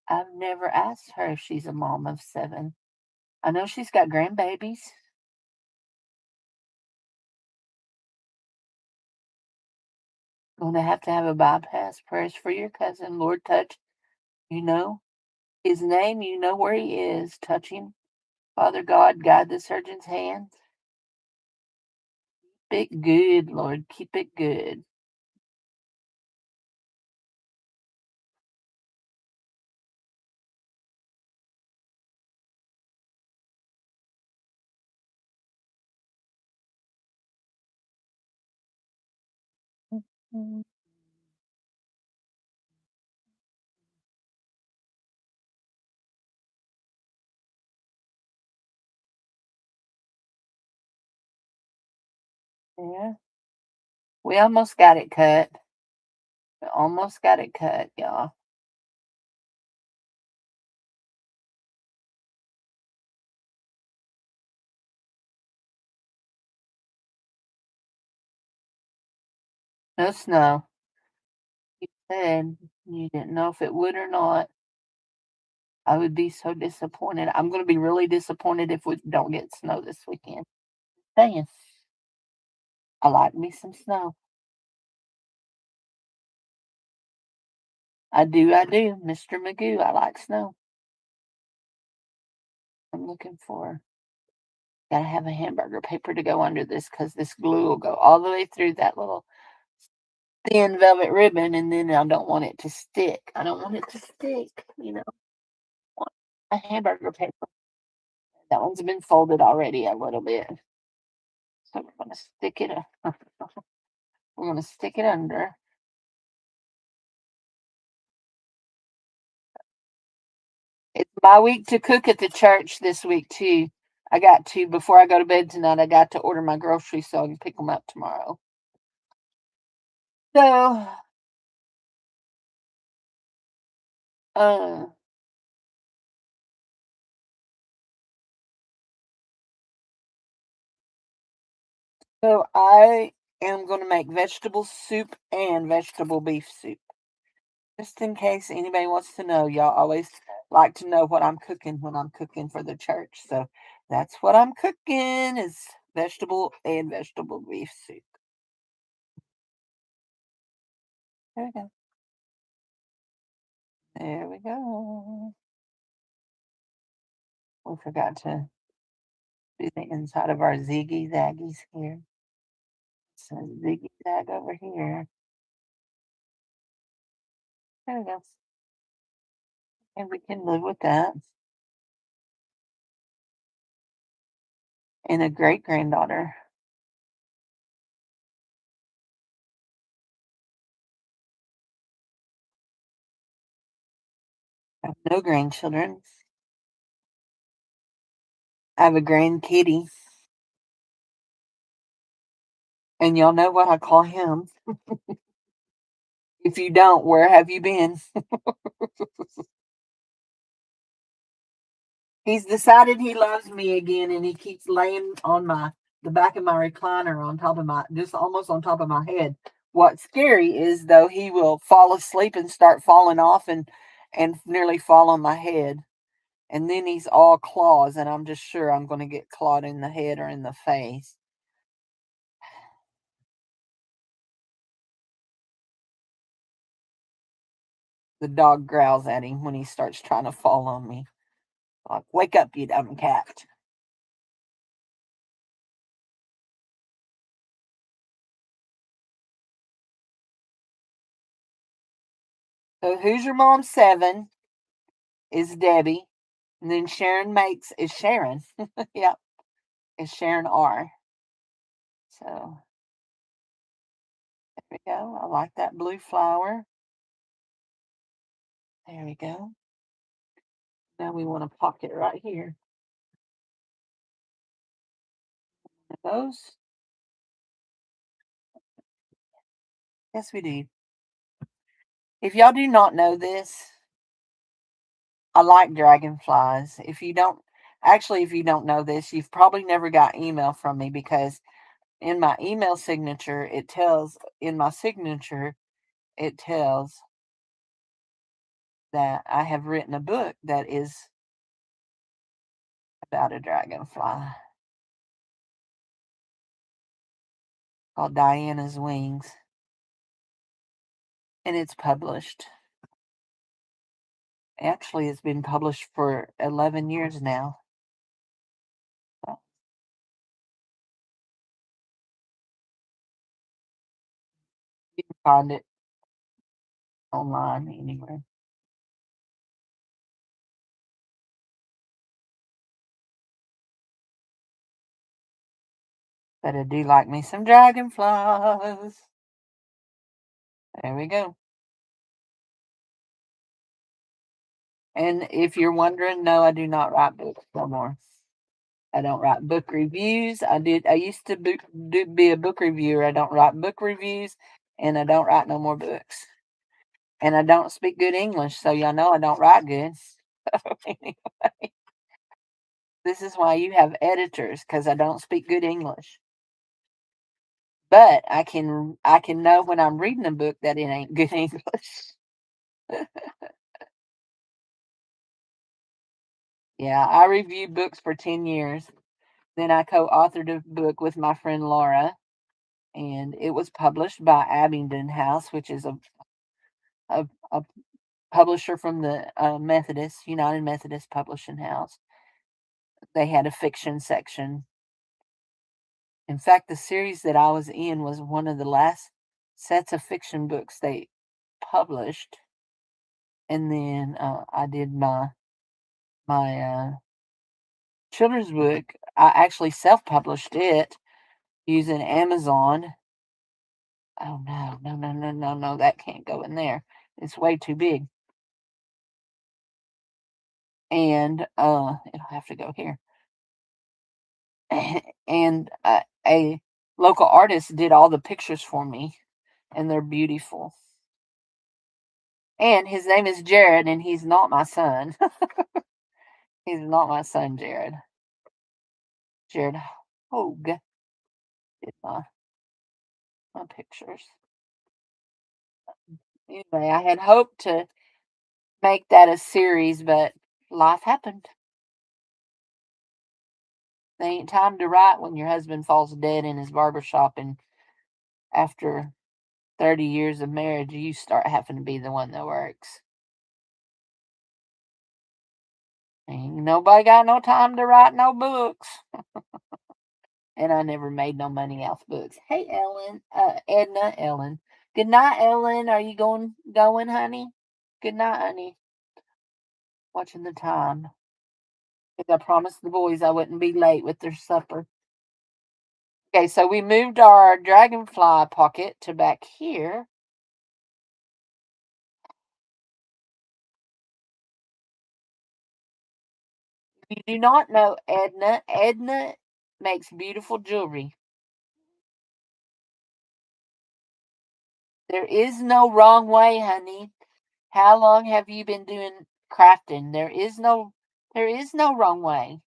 I've never asked her if she's a mom of seven. I know she's got grandbabies. Gonna have to have a bypass. Prayers for your cousin. Lord, touch. You know his name. You know where he is. Touch him. Father God, guide the surgeon's hands. Keep it good, Lord. Keep it good. Mhm. Yeah. We almost got it cut. We almost got it cut, y'all. No snow. You said you didn't know if it would or not. I would be so disappointed. I'm going to be really disappointed if we don't get snow this weekend. Saying, I like me some snow. I do. Mr. Magoo, I like snow. I'm looking for, gotta have a hamburger paper to go under this because this glue will go all the way through that little thin velvet ribbon, and then I don't want it to stick. I don't want it to stick, you know. I want a hamburger paper. That one's been folded already a little bit. So we're gonna stick it we're gonna stick it under. It's my week to cook at the church this week too. I got to before I go to bed tonight. I got to order my groceries so I can pick them up tomorrow. So, uh, so I am going to make vegetable soup and vegetable beef soup. Just in case anybody wants to know, y'all always like to know what I'm cooking when I'm cooking for the church. So that's what I'm cooking is vegetable and vegetable beef soup. There we go. There we go. We forgot to do the inside of our ziggy zaggies here. So ziggy zag over here. There we go. And we can live with that. And a great granddaughter. I have no grandchildren. I have a grand kitty. And y'all know what I call him. If you don't, where have you been? He's decided he loves me again, and he keeps laying on the back of my recliner on top of my just almost on top of my head. What's scary is though he will fall asleep and start falling off and nearly fall on my head. And then he's all claws, and I'm just sure I'm going to get clawed in the head or in the face. The dog growls at him when he starts trying to fall on me. Like, wake up, you dumb cat. So who's your mom? Seven is Debbie. And then Sharon makes is Sharon. Yep. Is Sharon R. So there we go. I like that blue flower. There we go. Now we want a pocket right here. Those? Yes, we do. If y'all do not know this, I like dragonflies. If you don't know this, you've probably never got email from me because in my email signature, it tells that I have written a book that is about a dragonfly called Diana's Wings, and it's published. Actually, it's been published for 11 years now. So you can find it online anywhere. But I do like me some dragonflies. There we go. And if you're wondering, no, I do not write books no more. I don't write book reviews. I did. I used to be a book reviewer. I don't write book reviews, and I don't write no more books. And I don't speak good English, so y'all know I don't write good. Anyway, this is why you have editors, because I don't speak good English. But I can know when I'm reading a book that it ain't good English. Yeah, I reviewed books for 10 years. Then I co-authored a book with my friend Laura, and it was published by Abingdon House, which is a publisher from the United Methodist Publishing House. They had a fiction section. In fact, the series that I was in was one of the last sets of fiction books they published. And then I did my children's book. I actually self-published it using Amazon. Oh no, no, no, no, no, no, that can't go in there. It's way too big. And it'll have to go here. And a local artist did all the pictures for me, and they're beautiful. And his name is Jared, and he's not my son. He's not my son, Jared. Jared Hogue did my pictures. Anyway, I had hoped to make that a series, but life happened. There ain't time to write when your husband falls dead in his barber shop, and after 30 years of marriage, you start having to be the one that works. Ain't nobody got no time to write no books. And I never made no money off books. Hey, Ellen, Ellen. Good night, Ellen. Are you going, honey? Good night, honey. Watching the time. Because I promised the boys I wouldn't be late with their supper. Okay, so we moved our dragonfly pocket to back here. If you do not know Edna makes beautiful jewelry. There is no wrong way, honey. How long have you been doing crafting? There is no wrong way.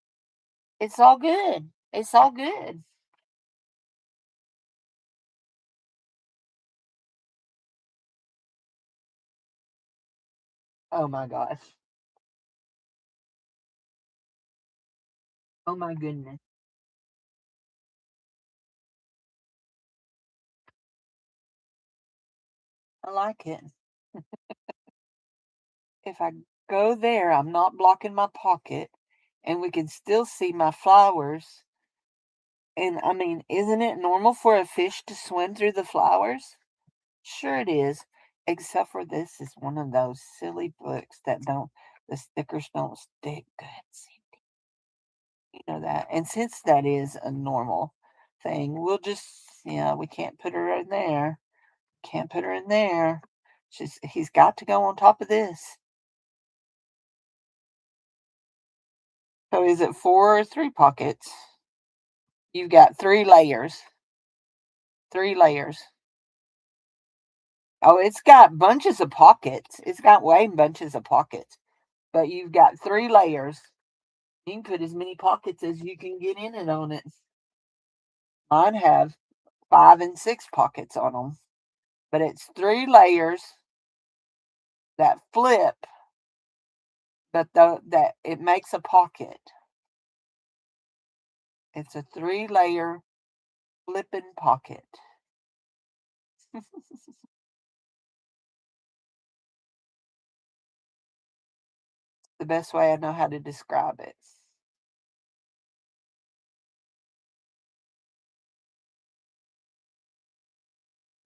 It's all good. It's all good. Oh my gosh. Oh my goodness. I like it. If I go there, I'm not blocking my pocket, and we can still see my flowers. And I mean, isn't it normal for a fish to swim through the flowers? Sure it is. Except for this is one of those silly books that the stickers don't stick good. You know that. And since that is a normal thing, we'll just, yeah, we can't put her in there. Can't put her in there. He's got to go on top of this. So is it 4 or 3 pockets? You've got 3 layers. 3 layers. Oh, it's got bunches of pockets. It's got way bunches of pockets. But you've got 3 layers. You can put as many pockets as you can get in it on it. Mine have 5 and 6 pockets on them. But it's 3 layers that flip, but that it makes a pocket. It's a 3-layer flippin' pocket. The best way I know how to describe it.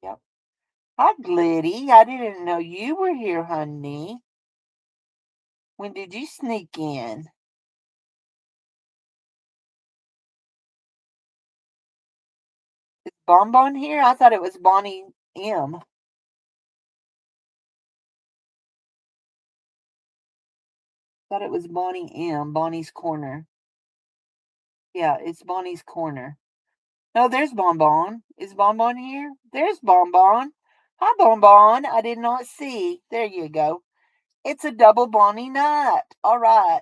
Yep. Hi, Glitty. I didn't know you were here, honey. When did you sneak in? Is Bonbon here? I thought it was Bonnie M. Thought it was Bonnie M. Bonnie's Corner. Yeah, it's Bonnie's Corner. No, there's Bonbon. Is Bonbon here? There's Bonbon. Hi, Bonbon. I did not see. There you go. It's a double Bonnie nut. All right.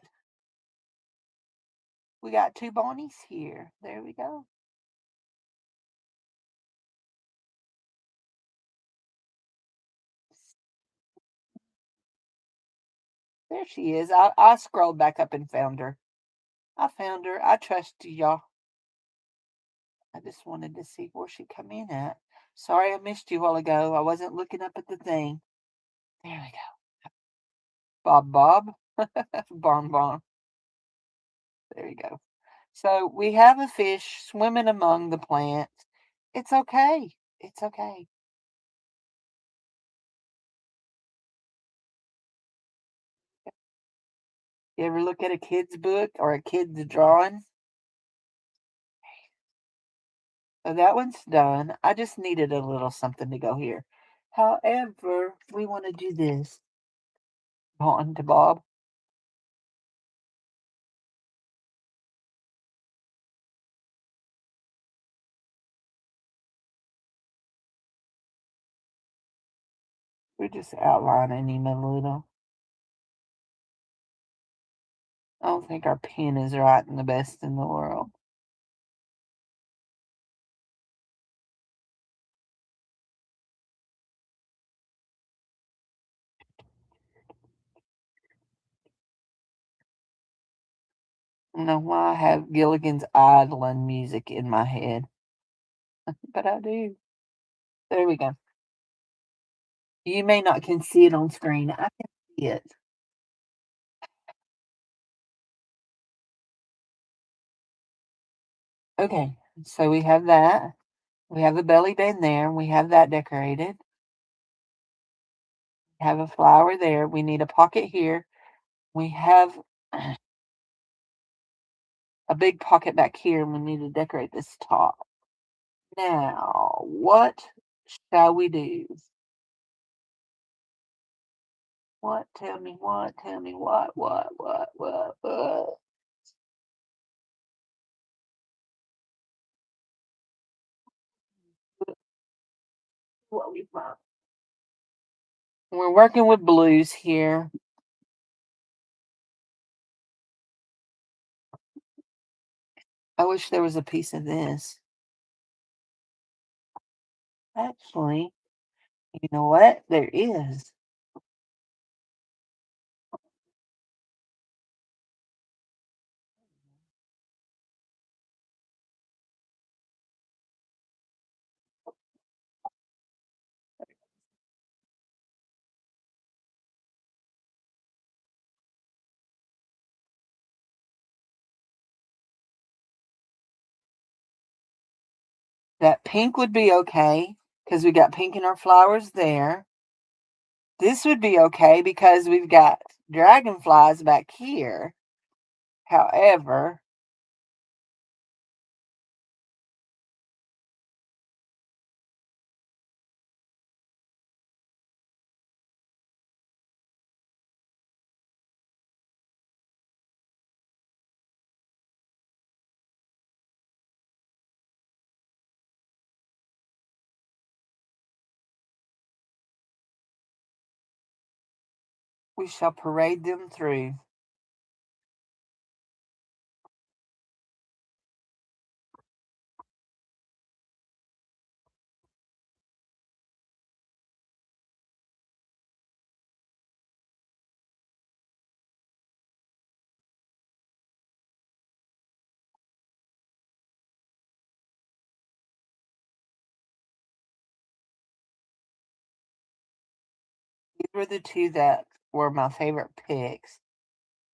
We got 2 Bonnies here. There we go. There she is. I scrolled back up and found her. I found her. I trust you, y'all. I just wanted to see where she come in at. Sorry I missed you a while ago. I wasn't looking up at the thing. There we go. Bob Bob. Bon Bon. There you go. So we have a fish swimming among the plants. It's okay. It's okay. You ever look at a kid's book or a kid's drawing? So that one's done. I just needed a little something to go here. However, we want to do this. On to Bob. We're just outlining him a little. I don't think our pen is right and the best in the world. I don't know why I have Gilligan's Island music in my head, but I do. There we go. You may not can see it on screen. I can see it. Okay, so we have that. We have the belly band there. We have that decorated. We have a flower there. We need a pocket here. We have a big pocket back here, and we need to decorate this top. Now, what shall we do? What? Tell me what? Tell me what? What we found? We're working with blues here. I wish there was a piece of this. Actually, you know what? There is. That pink would be okay because we got pink in our flowers there. This would be okay because we've got dragonflies back here. However, we shall parade them through. were the two that were my favorite picks.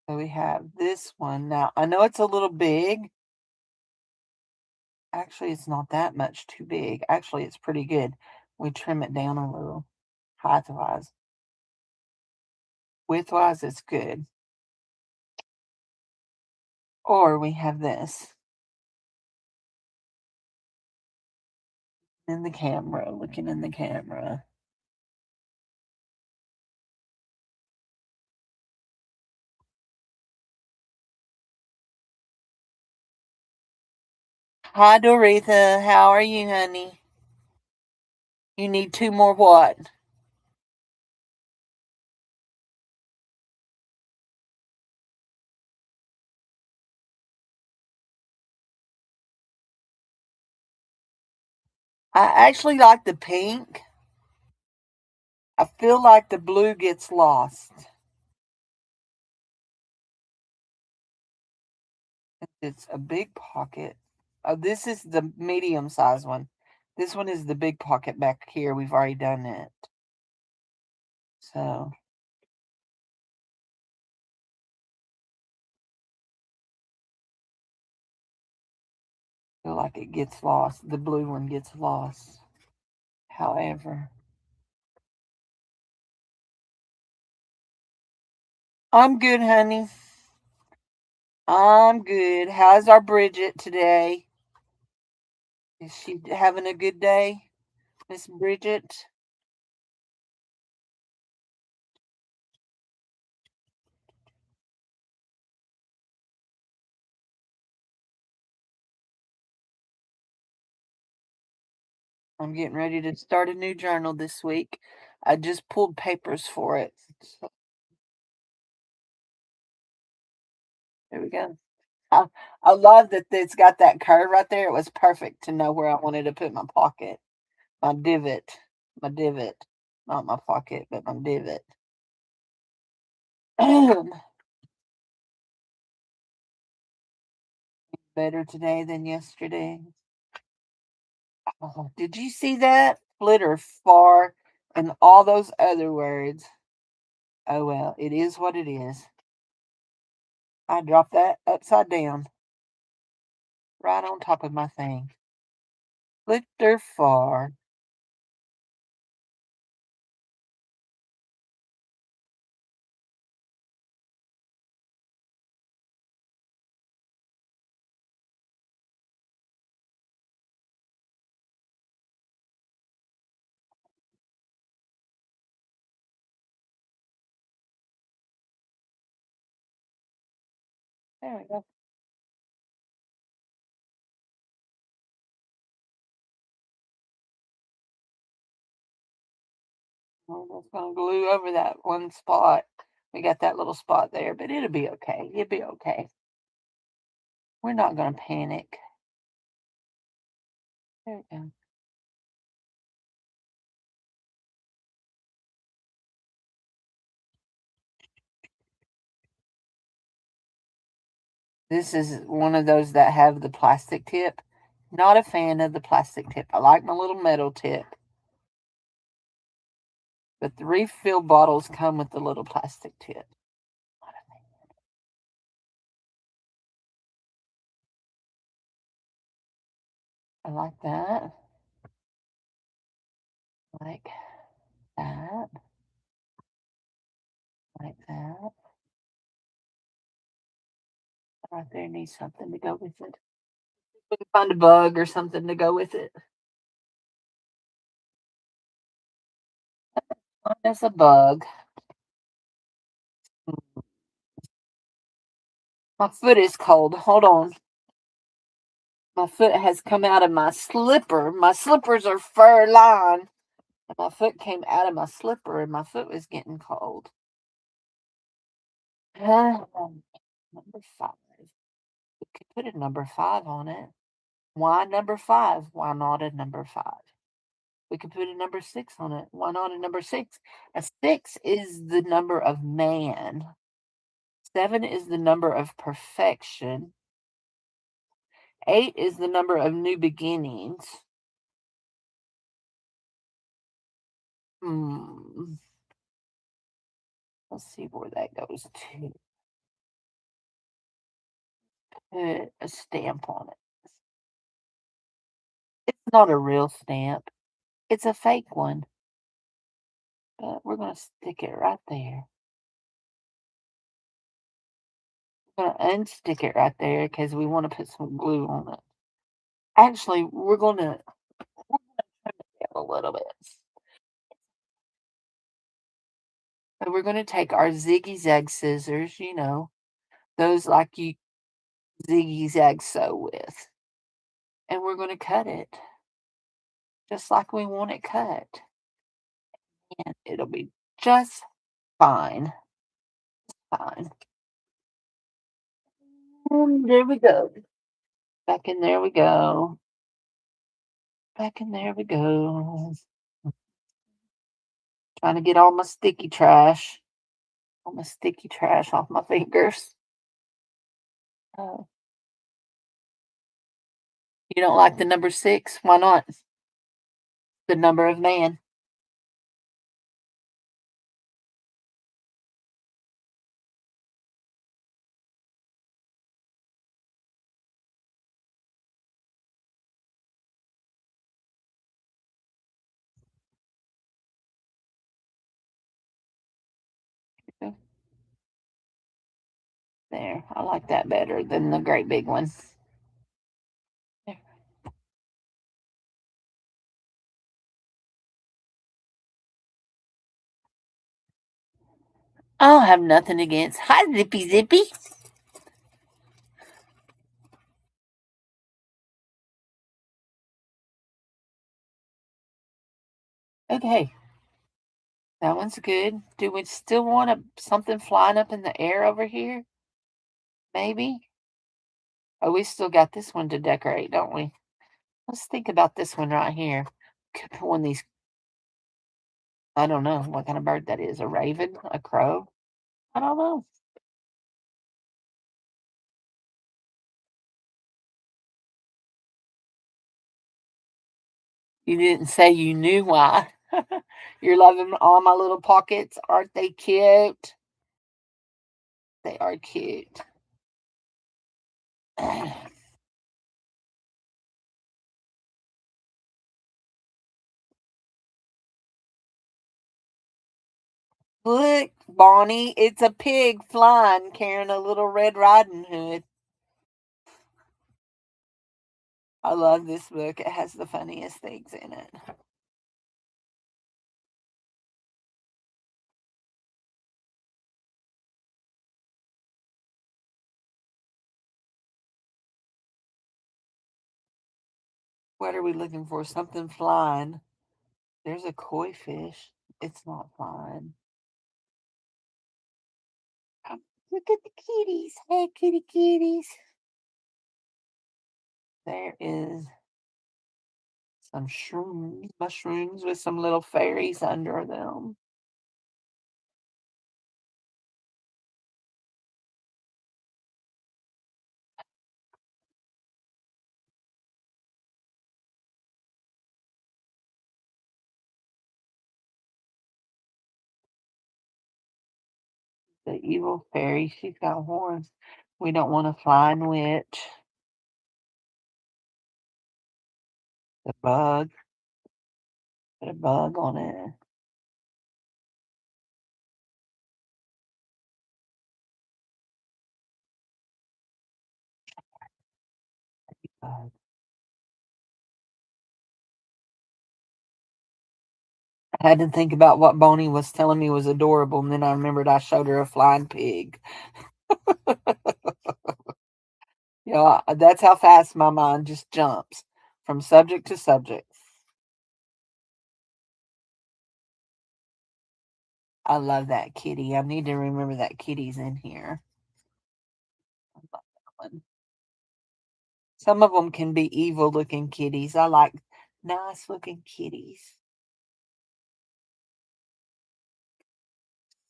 So we have this one. Now, I know it's a little big. Actually, it's not that much too big. Actually, it's pretty good. We trim it down a little. Height-wise. Width-wise, it's good. Or we have this. In the camera, looking in the camera. Hi, Doretha. How are you, honey? You need two more what? I actually like the pink. I feel like the blue gets lost. It's a big pocket. Oh, this is the medium size one. This one is the big pocket back here. We've already done it. So I feel like it gets lost. The blue one gets lost. However, I'm good, honey. I'm good. How's our Bridget today? Is she having a good day, Miss Bridget? I'm getting ready to start a new journal this week. I just pulled papers for it. So, there we go. I, I love that it's got that curve right there. It was perfect to know where I wanted to put my pocket, my divot, my divot. Not my pocket, but my divot. Better today than yesterday. Oh, did you see that? Flitter far and all those other words. Oh well, it is what it is. I dropped that upside down, right on top of my thing. Flitter far. There we go. I'm just gonna glue over that one spot. We got that little spot there, but it'll be okay. It'll be okay. We're not gonna panic. There we go. This is one of those that have the plastic tip. Not a fan of the plastic tip. I like my little metal tip. But the refill bottles come with the little plastic tip. I like that. Like that. Like that. Right there needs something to go with it. We can find a bug or something to go with it. There's a bug. My foot is cold. Hold on. My foot has come out of my slipper. My slippers are fur lined. And my foot came out of my slipper and my foot was getting cold. Number 5. We could put a number 5 on it. Why number 5? Why not a number 5? We could put a number 6 on it. Why not a number 6? A 6 is the number of man. 7 is the number of perfection. 8 is the number of new beginnings. Hmm. Let's see where that goes to. Put a stamp on it. It's not a real stamp. It's a fake one. But we're going to stick it right there. We're going to unstick it right there because we want to put some glue on it. Actually, we're going to trim it down a little bit. So we're going to take our ziggy-zag scissors, those like you ziggy-zag sew with. And we're going to cut it just like we want it cut. And it'll be just fine. Fine. And there we go. Back in there we go. Back in there we go. Trying to get all my sticky trash. All my sticky trash off my fingers. Uh, you don't like the number 6? Why not? The number of man. There, I like that better than the great big one. There. I'll have nothing against. Hi, Zippy Zippy. Okay, that one's good. Do we still want something flying up in the air over here? Maybe. Oh, we still got this one to decorate, don't we? Let's think about this one right here. Could put one of these. I don't know what kind of bird that is. A raven? A crow? I don't know. You didn't say you knew why. You're loving all my little pockets. Aren't they cute? They are cute. Look, Bonnie, it's a pig flying carrying a little Red Riding Hood. I love this book. It has the funniest things in it. What are we looking for? Something flying. There's a koi fish. It's not flying. Look at the kitties. Hey, kitty kitties. There is some shrooms, mushrooms with some little fairies under them. The evil fairy, she's got horns. We don't want a flying witch. The bug. Put a bug on it. Bug. I had to think about what Bonnie was telling me was adorable, and then I remembered I showed her a flying pig. Yeah, that's how fast my mind just jumps from subject to subject. I love that kitty. I need to remember that kitty's in here. I love that one. Some of them can be evil looking kitties. I like nice looking kitties.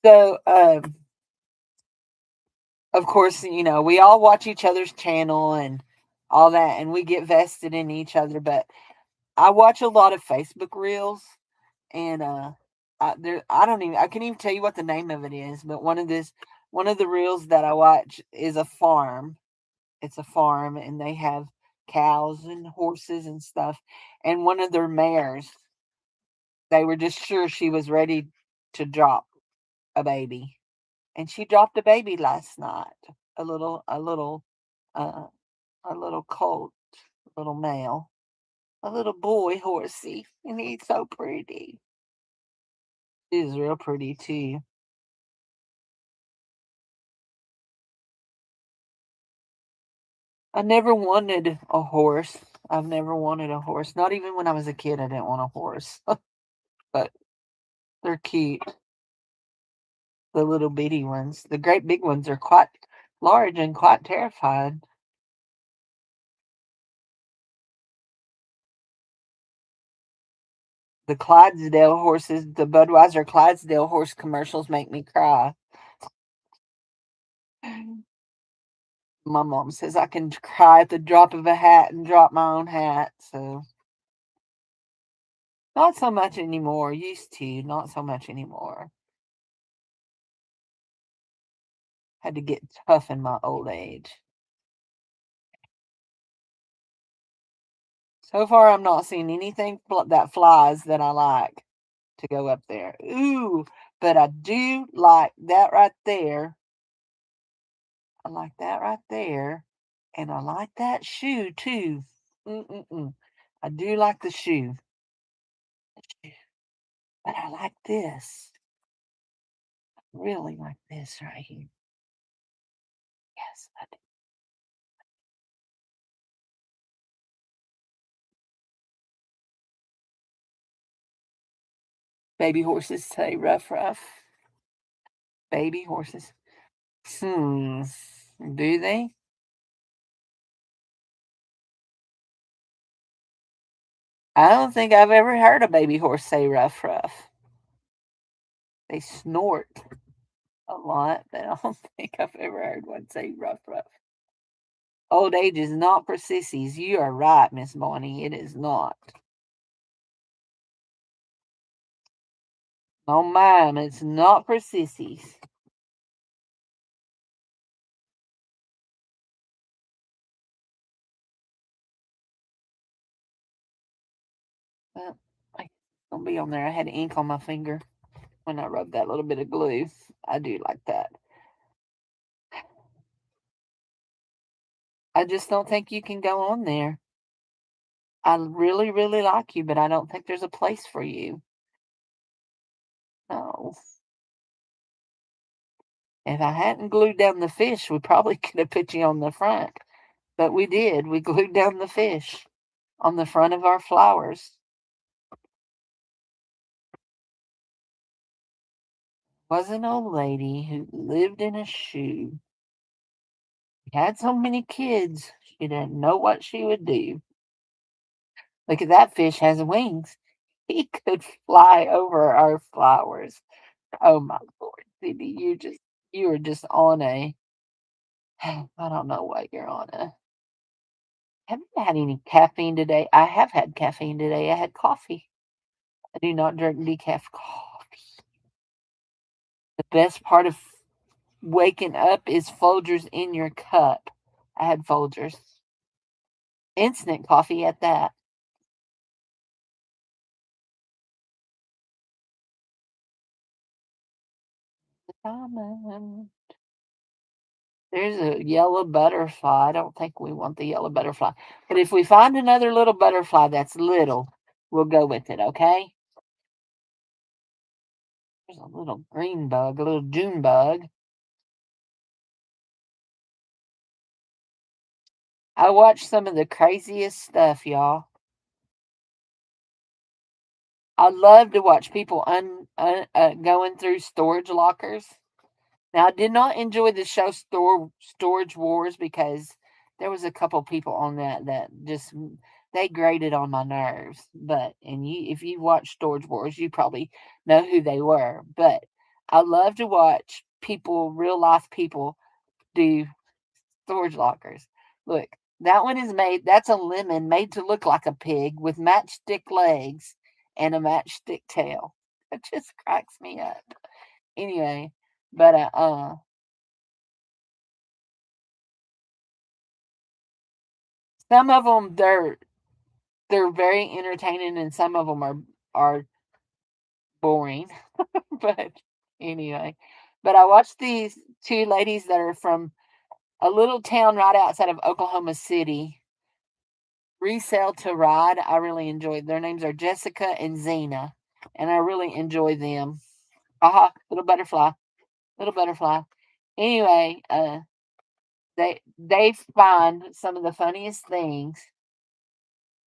So, of course, we all watch each other's channel and all that, and we get vested in each other. But I watch a lot of Facebook reels, and I don't even. I can't even tell you what the name of it is. But one of the reels that I watch is a farm. It's a farm, and they have cows and horses and stuff. And one of their mares, they were just sure she was ready to drop a baby, and she dropped a baby last night. A little, uh, a little colt, a little male, a little boy horsey, and he's so pretty. He's real pretty too. I never wanted a horse. I've never wanted a horse. Not even when I was a kid, I didn't want a horse. But they're cute. The little bitty ones. The great big ones are quite large and quite terrifying. The Clydesdale horses, the Budweiser Clydesdale horse commercials make me cry. My mom says I can cry at the drop of a hat and drop my own hat. So, not so much anymore. Used to, not so much anymore. Had to get tough in my old age. So far, I'm not seeing anything that flies that I like to go up there. Ooh, but I do like that right there. I like that right there. And I like that shoe too. Mm-mm-mm. I do like the shoe. But I like this. Really like this right here. Yes, I do. Baby horses say rough, rough. Baby horses. Hmm. Do they? I don't think I've ever heard a baby horse say rough, rough. They snort a lot, but I don't think I've ever heard one say rough, rough. Old age is not for sissies. You are right, Miss Bonnie. It is not. No, ma'am, it's not for sissies. Well, I gonna be on there. I had ink on my finger when I rubbed that little bit of glue. I do like that. I just don't think you can go on there. I really, really like you, but I don't think there's a place for you. No. If I hadn't glued down the fish, we probably could have put you on the front. But we did. We glued down the fish on the front of our flowers. Was an old lady who lived in a shoe. She had so many kids, she didn't know what she would do. Look at that fish has wings. He could fly over our flowers. Oh my Lord, Cindy, you are just on a I don't know what you're on a. Have you had any caffeine today? I have had caffeine today. I had coffee. I do not drink decaf coffee. The best part of waking up is Folgers in your cup. I had Folgers. Instant coffee at that. There's a yellow butterfly. I don't think we want the yellow butterfly. But if we find another little butterfly that's little, we'll go with it, okay? There's a little green bug, a little June bug. I watch some of the craziest stuff, y'all. I love to watch people going through storage lockers. Now, I did not enjoy the show Storage Wars because there was a couple people on that just they grated on my nerves. But and if you watch Storage Wars, you probably know who they were. But I love to watch people, real life people, do storage lockers. Look, that one is made. That's a lemon made to look like a pig with matchstick legs and a matchstick tail. It just cracks me up. Anyway, but some of them they're very entertaining, and some of them are boring. But anyway, but I watched these two ladies that are from a little town right outside of Oklahoma City. Resell to Ride. I really enjoyed. Their names are Jessica and Zena, and I really enjoy them. Aha, little butterfly, little butterfly. Anyway, they find some of the funniest things,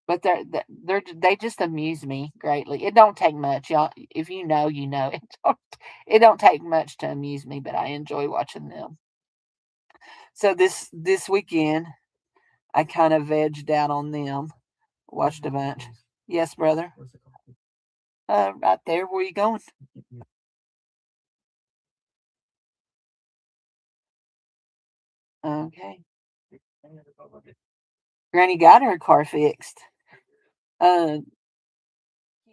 but they just amuse me greatly. It don't take much, y'all. If you know, you know. It don't take much to amuse me, but I enjoy watching them. So this weekend, I kind of vegged out on them. Watched a bunch. Yes, brother. Right there. Where you going? Okay. Granny got her car fixed. Uh,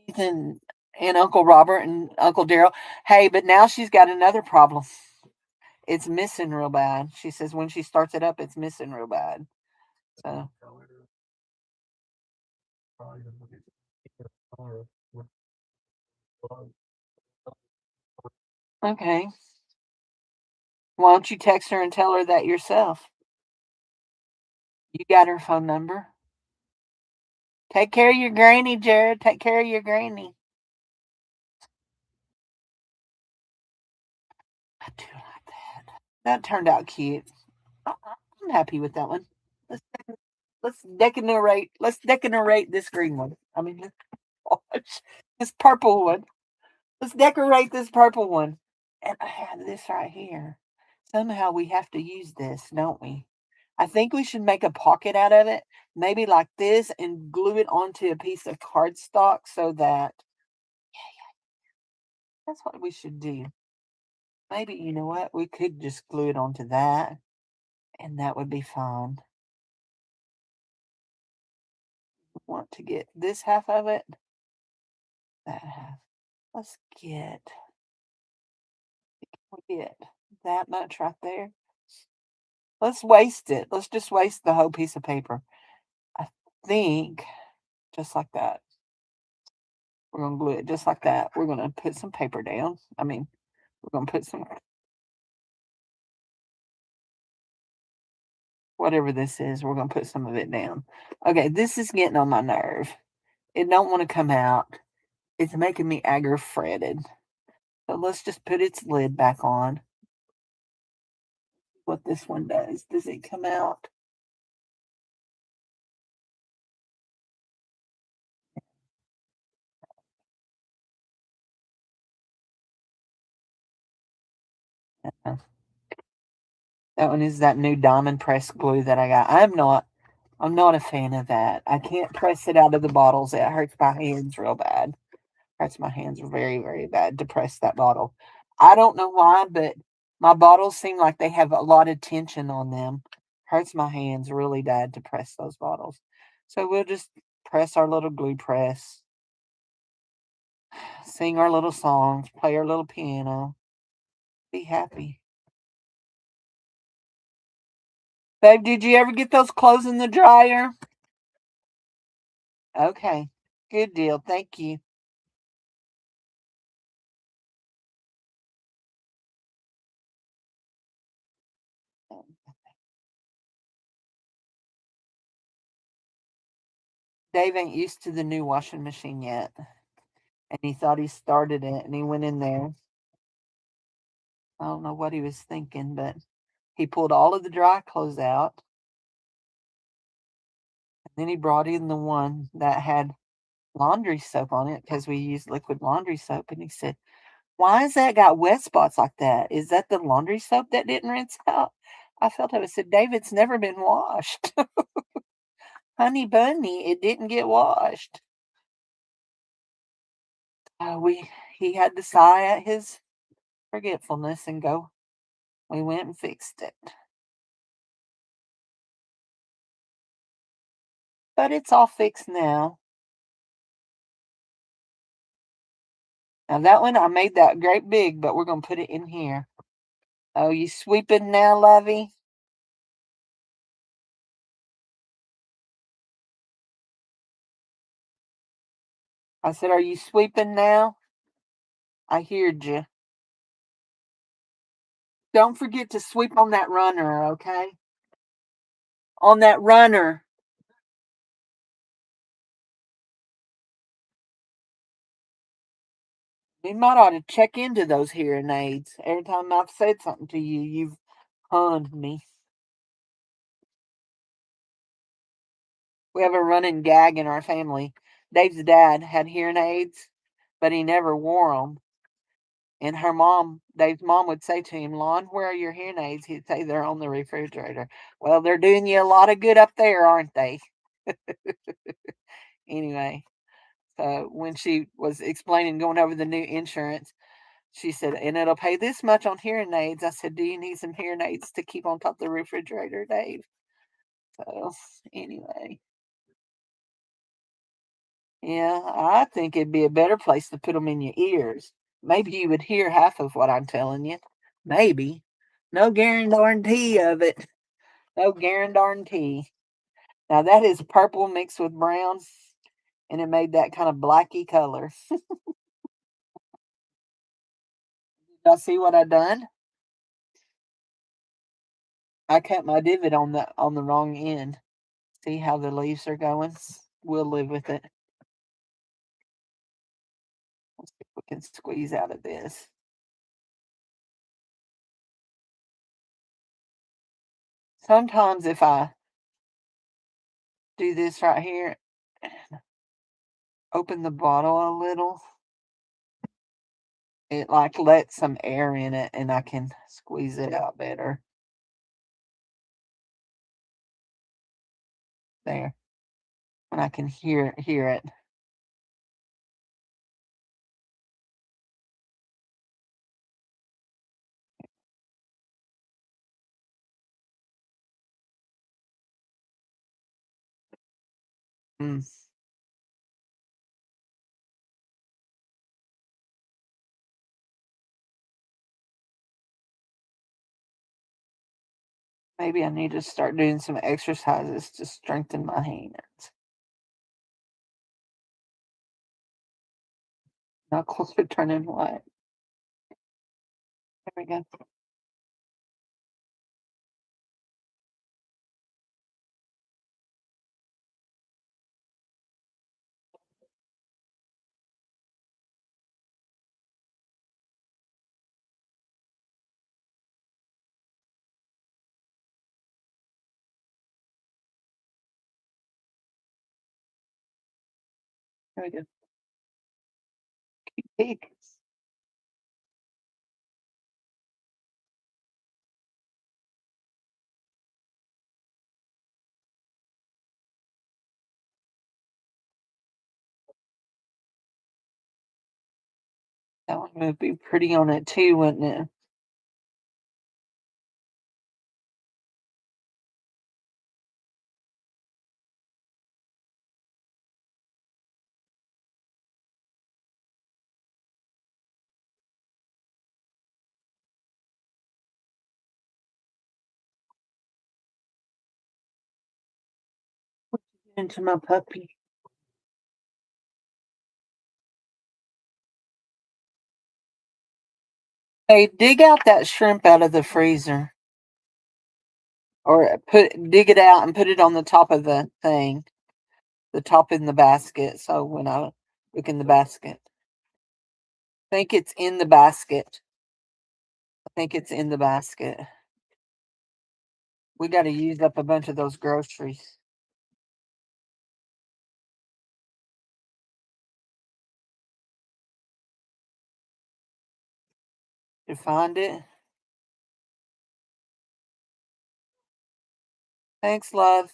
Keith and Uncle Robert and Uncle Daryl. Hey, but now she's got another problem. It's missing real bad. She says when she starts it up, it's missing real bad. So okay. Why don't you text her and tell her that yourself? You got her phone number. Take care of your granny, Jared. Take care of your granny. I do like that. That turned out cute. I'm happy with that one. Let's let's decorate this green one. I mean, gosh, this purple one. Let's decorate this purple one. And I have this right here. Somehow we have to use this, don't we? I think we should make a pocket out of it, maybe like this, and glue it onto a piece of cardstock so that that's what we should do. Maybe, you know what? We could just glue it onto that, and that would be fine. Want to get this half of it, that half. Let's get that much right there. Let's waste it. Let's just waste the whole piece of paper. I think just like that. We're gonna glue it just like that. We're gonna put some paper down. I mean, we're gonna put some whatever this is. We're gonna put some of it down. Okay, this is getting on my nerve. It don't want to come out. It's making me aggravated. So let's just put its lid back on. What this one does? Does it come out? Uh, That one is that new diamond press glue that I got. I'm not a fan of that. I can't press it out of the bottles. It hurts my hands real bad. Hurts my hands very, very bad to press that bottle. I don't know why, but my bottles seem like they have a lot of tension on them. Hurts my hands really bad to press those bottles. So we'll just press our little glue press, sing our little songs, play our little piano, be happy. Babe, did you ever get those clothes in the dryer? Okay. Good deal. Thank you. Dave ain't used to the new washing machine yet. And he thought he started it and he went in there. I don't know what he was thinking, but he pulled all of the dry clothes out. And then he brought in the one that had laundry soap on it because we use liquid laundry soap. And he said, "Why has that got wet spots like that? Is that the laundry soap that didn't rinse out?" I felt it. I said, "David's never been washed." Honey bunny, it didn't get washed. We He had to sigh at his forgetfulness and go. We went and fixed it. But it's all fixed now. Now that one, I made that great big, but we're going to put it in here. Oh, you sweeping now, Lovey? I said, are you sweeping now? I heard you. Don't forget to sweep on that runner, okay? On that runner. We might ought to check into those hearing aids. Every time I've said something to you, you've hunned me. We have a running gag in our family. Dave's dad had hearing aids, but he never wore them. And her mom, Dave's mom, would say to him, Lon, where are your hearing aids? He'd say, they're on the refrigerator. Well, they're doing you a lot of good up there, aren't they? Anyway, so when she was explaining going over the new insurance, she said, and it'll pay this much on hearing aids. I said, do you need some hearing aids to keep on top of the refrigerator, Dave? So, anyway. Yeah, I think it'd be a better place to put them in your ears. Maybe you would hear half of what I'm telling you. Maybe. No guarantee of it. No guarantee. Now that is purple mixed with brown, and it made that kind of blacky color. Y'all see what I done? I cut my divot on the wrong end. See how the leaves are going? We'll live with it. Let's see if we can squeeze out of this. Sometimes if I do this right here, open the bottle a little, it like lets some air in it and I can squeeze it out better. There. And I can hear it. Mm. Maybe I need to start doing some exercises to strengthen my hands. Knuckles are turning white. There we go. There we go. Peek. That one would be pretty on it too, wouldn't it? Into my puppy. Hey, dig out that shrimp out of the freezer. Or dig it out and put it on the top of the thing. The top in the basket. So when I look in the basket. I think it's in the basket. I think it's in the basket. We got to use up a bunch of those groceries. You find it? Thanks, love.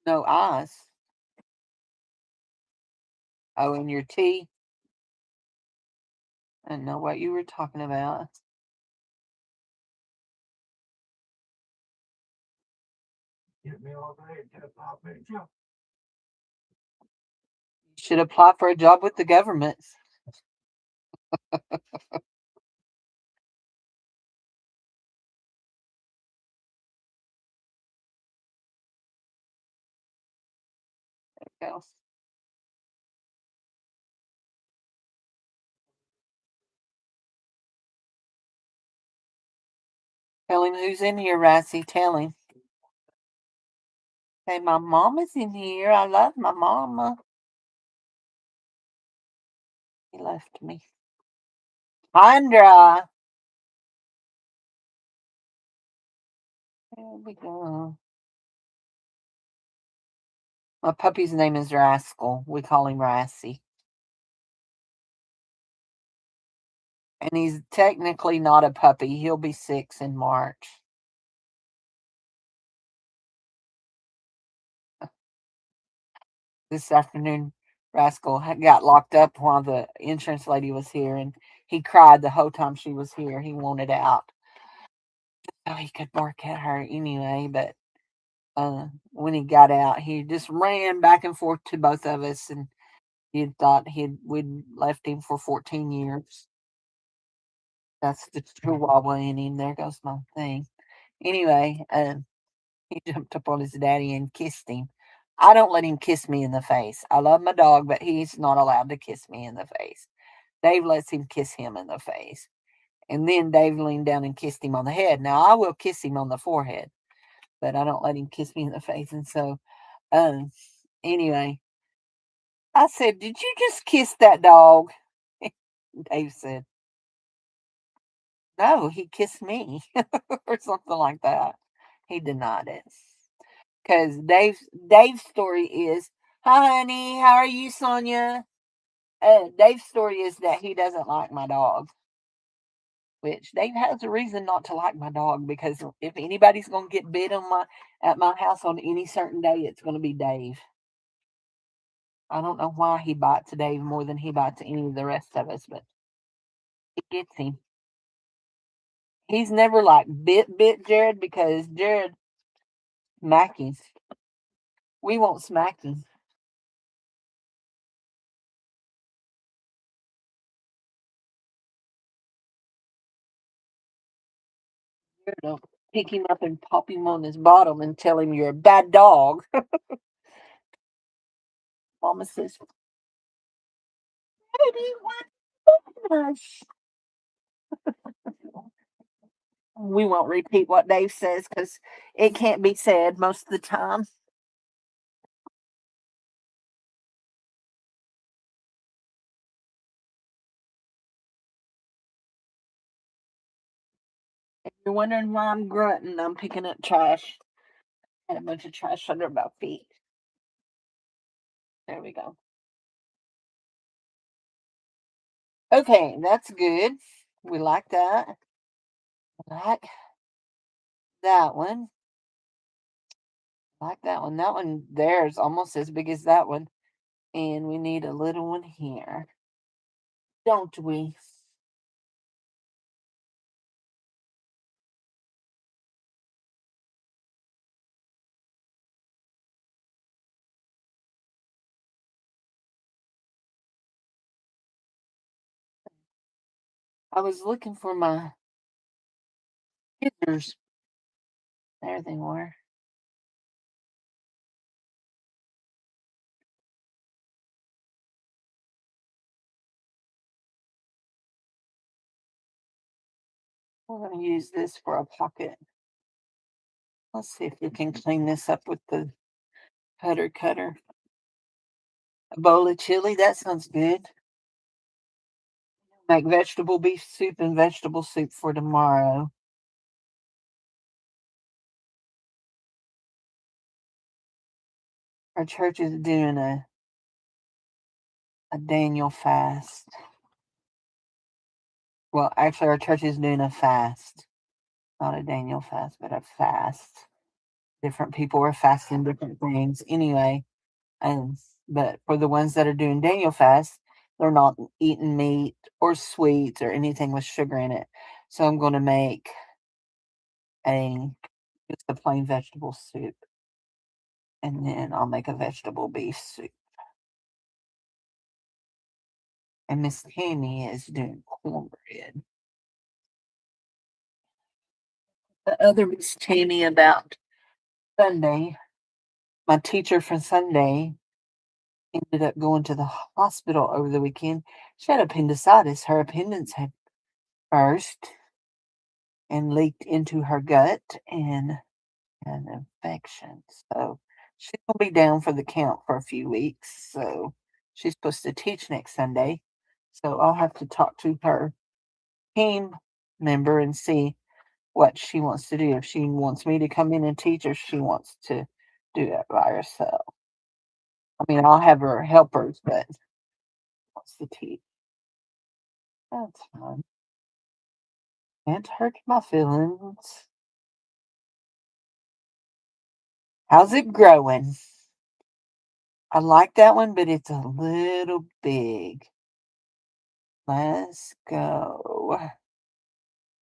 No ice. Oh, in your tea? I know what you were talking about. You should apply for a job with the government. Else. Tell him who's in here, Rassy. Tell him. Say, my mama's in here. I love my mama. He left me. Andra. There we go. My puppy's name is Rascal. We call him Rassy. And he's technically not a puppy. He'll be 6 in March. This afternoon, Rascal got locked up while the insurance lady was here, and he cried the whole time she was here. He wanted out. So he could bark at her anyway, but when he got out, he just ran back and forth to both of us, and he thought we'd left him for 14 years. That's the chihuahua in him. There goes my thing. Anyway, he jumped up on his daddy and kissed him. I don't let him kiss me in the face. I love my dog, but he's not allowed to kiss me in the face. Dave lets him kiss him in the face. And then Dave leaned down and kissed him on the head. Now, I will kiss him on the forehead, but I don't let him kiss me in the face. And so, um, anyway, I said, "Did you just kiss that dog?" Dave said, "No, he kissed me," or something like that. He denied it. Because Dave's story is, "Hi, honey, how are you, Sonia?" Dave's story is that he doesn't like my dog, which Dave has a reason not to like my dog, because if anybody's going to get bit at my house on any certain day, it's going to be Dave. I don't know why he bites Dave more than he bites any of the rest of us, but it gets him. He's never like bit Jared, because Jared smack him. We won't smack him. Jared will pick him up and pop him on his bottom and tell him, "You're a bad dog." Mama says, "Daddy, what?" We won't repeat what Dave says because it can't be said most of the time. If you're wondering why I'm grunting, I'm picking up trash. Had a bunch of trash under my feet. There we go. Okay, that's good. We like that. Like that one. Like that one. That one there is almost as big as that one. And we need a little one here. Don't we? I was looking for my scissors. There they were. We're going to use this for a pocket. Let's see if we can clean this up with the cutter. A bowl of chili, that sounds good. Make vegetable beef soup and vegetable soup for tomorrow. Our church is doing a Daniel fast. Well, actually, our church is doing a fast. Not a Daniel fast, but a fast. Different people are fasting different things. Anyway, and but for the ones that are doing Daniel fast, they're not eating meat or sweets or anything with sugar in it. So I'm going to make a just a plain vegetable soup, and then I'll make a vegetable beef soup. And Miss Tammy is doing cornbread. The other Miss Tammy about Sunday, my teacher for Sunday ended up going to the hospital over the weekend. She had appendicitis. Her appendix had burst and leaked into her gut and an infection. So she's gonna be down for the count for a few weeks. So she's supposed to teach next Sunday. So I'll have to talk to her team member and see what she wants to do. If she wants me to come in and teach, or she wants to do it by herself. I mean, I'll have her helpers, but wants to teach. That's fine. Can't hurt my feelings. How's it growing? I like that one, but it's a little big. Let's go.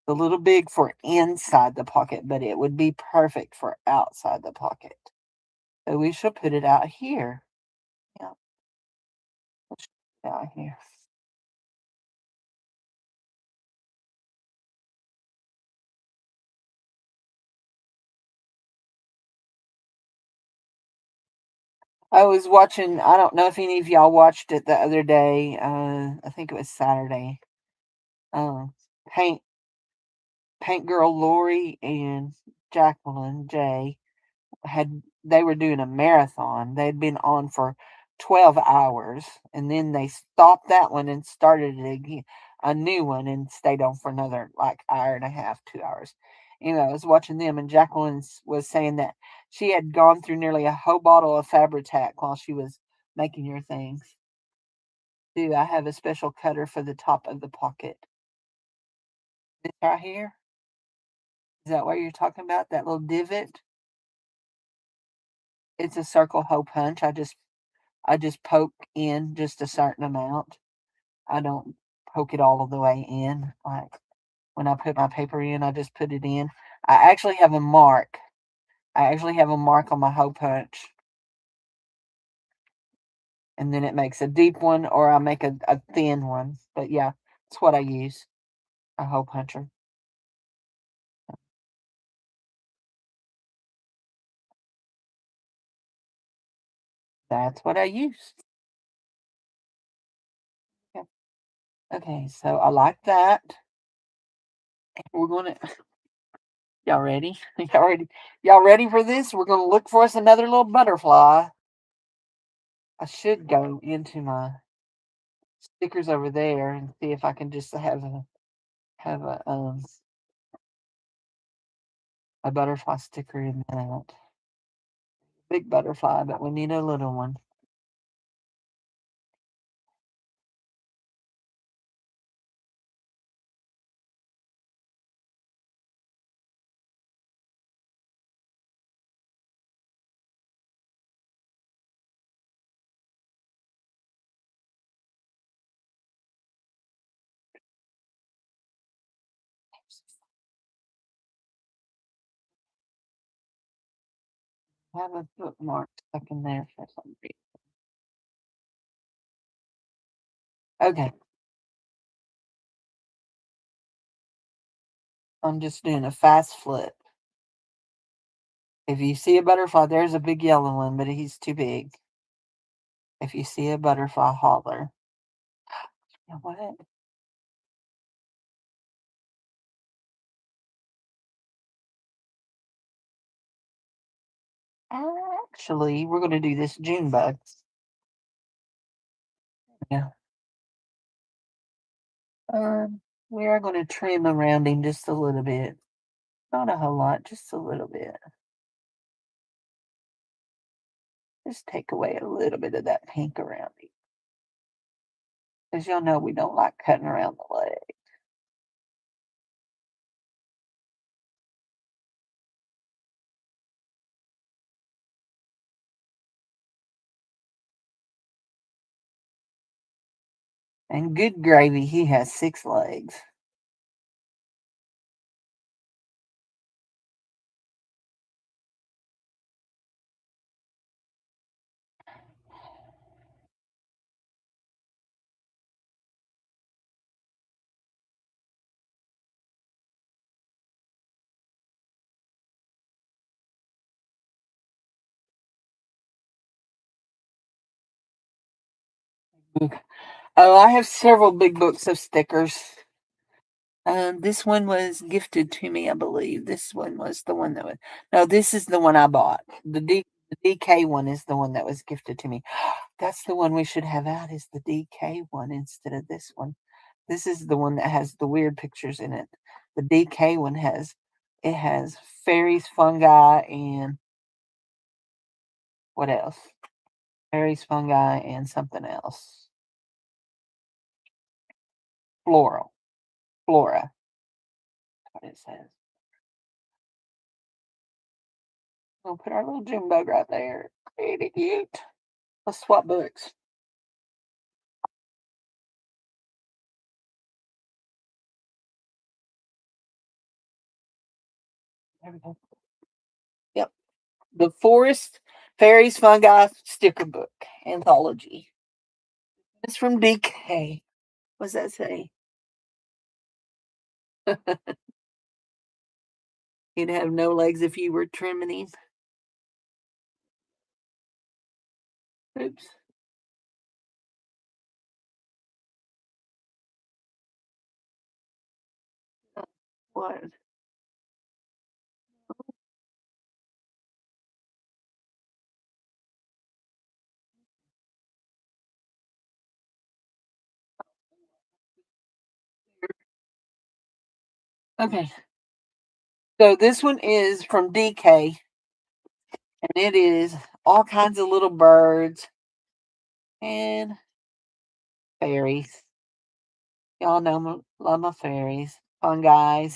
A little big for inside the pocket, but it would be perfect for outside the pocket. So we shall put it out here. Yeah, let's put it out here. I was watching, I don't know if any of y'all watched it the other day. I think it was Saturday. Um, Paint Paint Girl Lori and Jacqueline J they were doing a marathon. They'd been on for 12 hours, and then they stopped that one and started it again, a new one, and stayed on for another like hour and a half, 2 hours. Anyway, I was watching them, and Jacqueline was saying that she had gone through nearly a whole bottle of Fabri-Tac while she was making your things. Do I have a special cutter for the top of the pocket? This right here? Is that what you're talking about? That little divot? It's a circle hole punch. I just poke in just a certain amount. I don't poke it all of the way in. Like when I put my paper in, I just put it in. I actually have a mark. I actually have a mark on my hole punch. And then it makes a deep one, or I make a thin one. But yeah, that's what I use. A hole puncher. That's what I use. Yeah. Okay, so I like that. We're gonna y'all ready? Y'all ready for this? We're gonna look for us another little butterfly. I should go into my stickers over there and see if I can just have a butterfly sticker in that. Big butterfly, but we need a little one. I have a bookmark stuck in there for some reason. Okay, I'm just doing a fast flip. If you see a butterfly, there's a big yellow one, but he's too big. If you see a butterfly, holler. You know what? Actually, we're going to do this June bug. Yeah. We are going to trim around him just a little bit. Not a whole lot, just a little bit. Just take away a little bit of that pink around him. Because y'all know we don't like cutting around the leg. And good gravy, he has 6 legs. Oh, I have several big books of stickers. This one was gifted to me, I believe. This one was the one that was. No, this is the one I bought. The DK one is the one that was gifted to me. That's the one we should have out. Is the DK one instead of this one? This is the one that has the weird pictures in it. The DK one has fairies, fungi, and what else? Fairies, fungi, and something else. Floral, flora. What it says. We'll put our little June bug right there. Pretty cute. Let's swap books. There we go. Yep. The Forest Fairies Fungi Sticker Book Anthology. It's from DK. What's that say? He'd have no legs if you were trimming him. Oops. What? Okay. So this one is from DK, and it is all kinds of little birds and fairies. Y'all know me, love my fairies, fungi,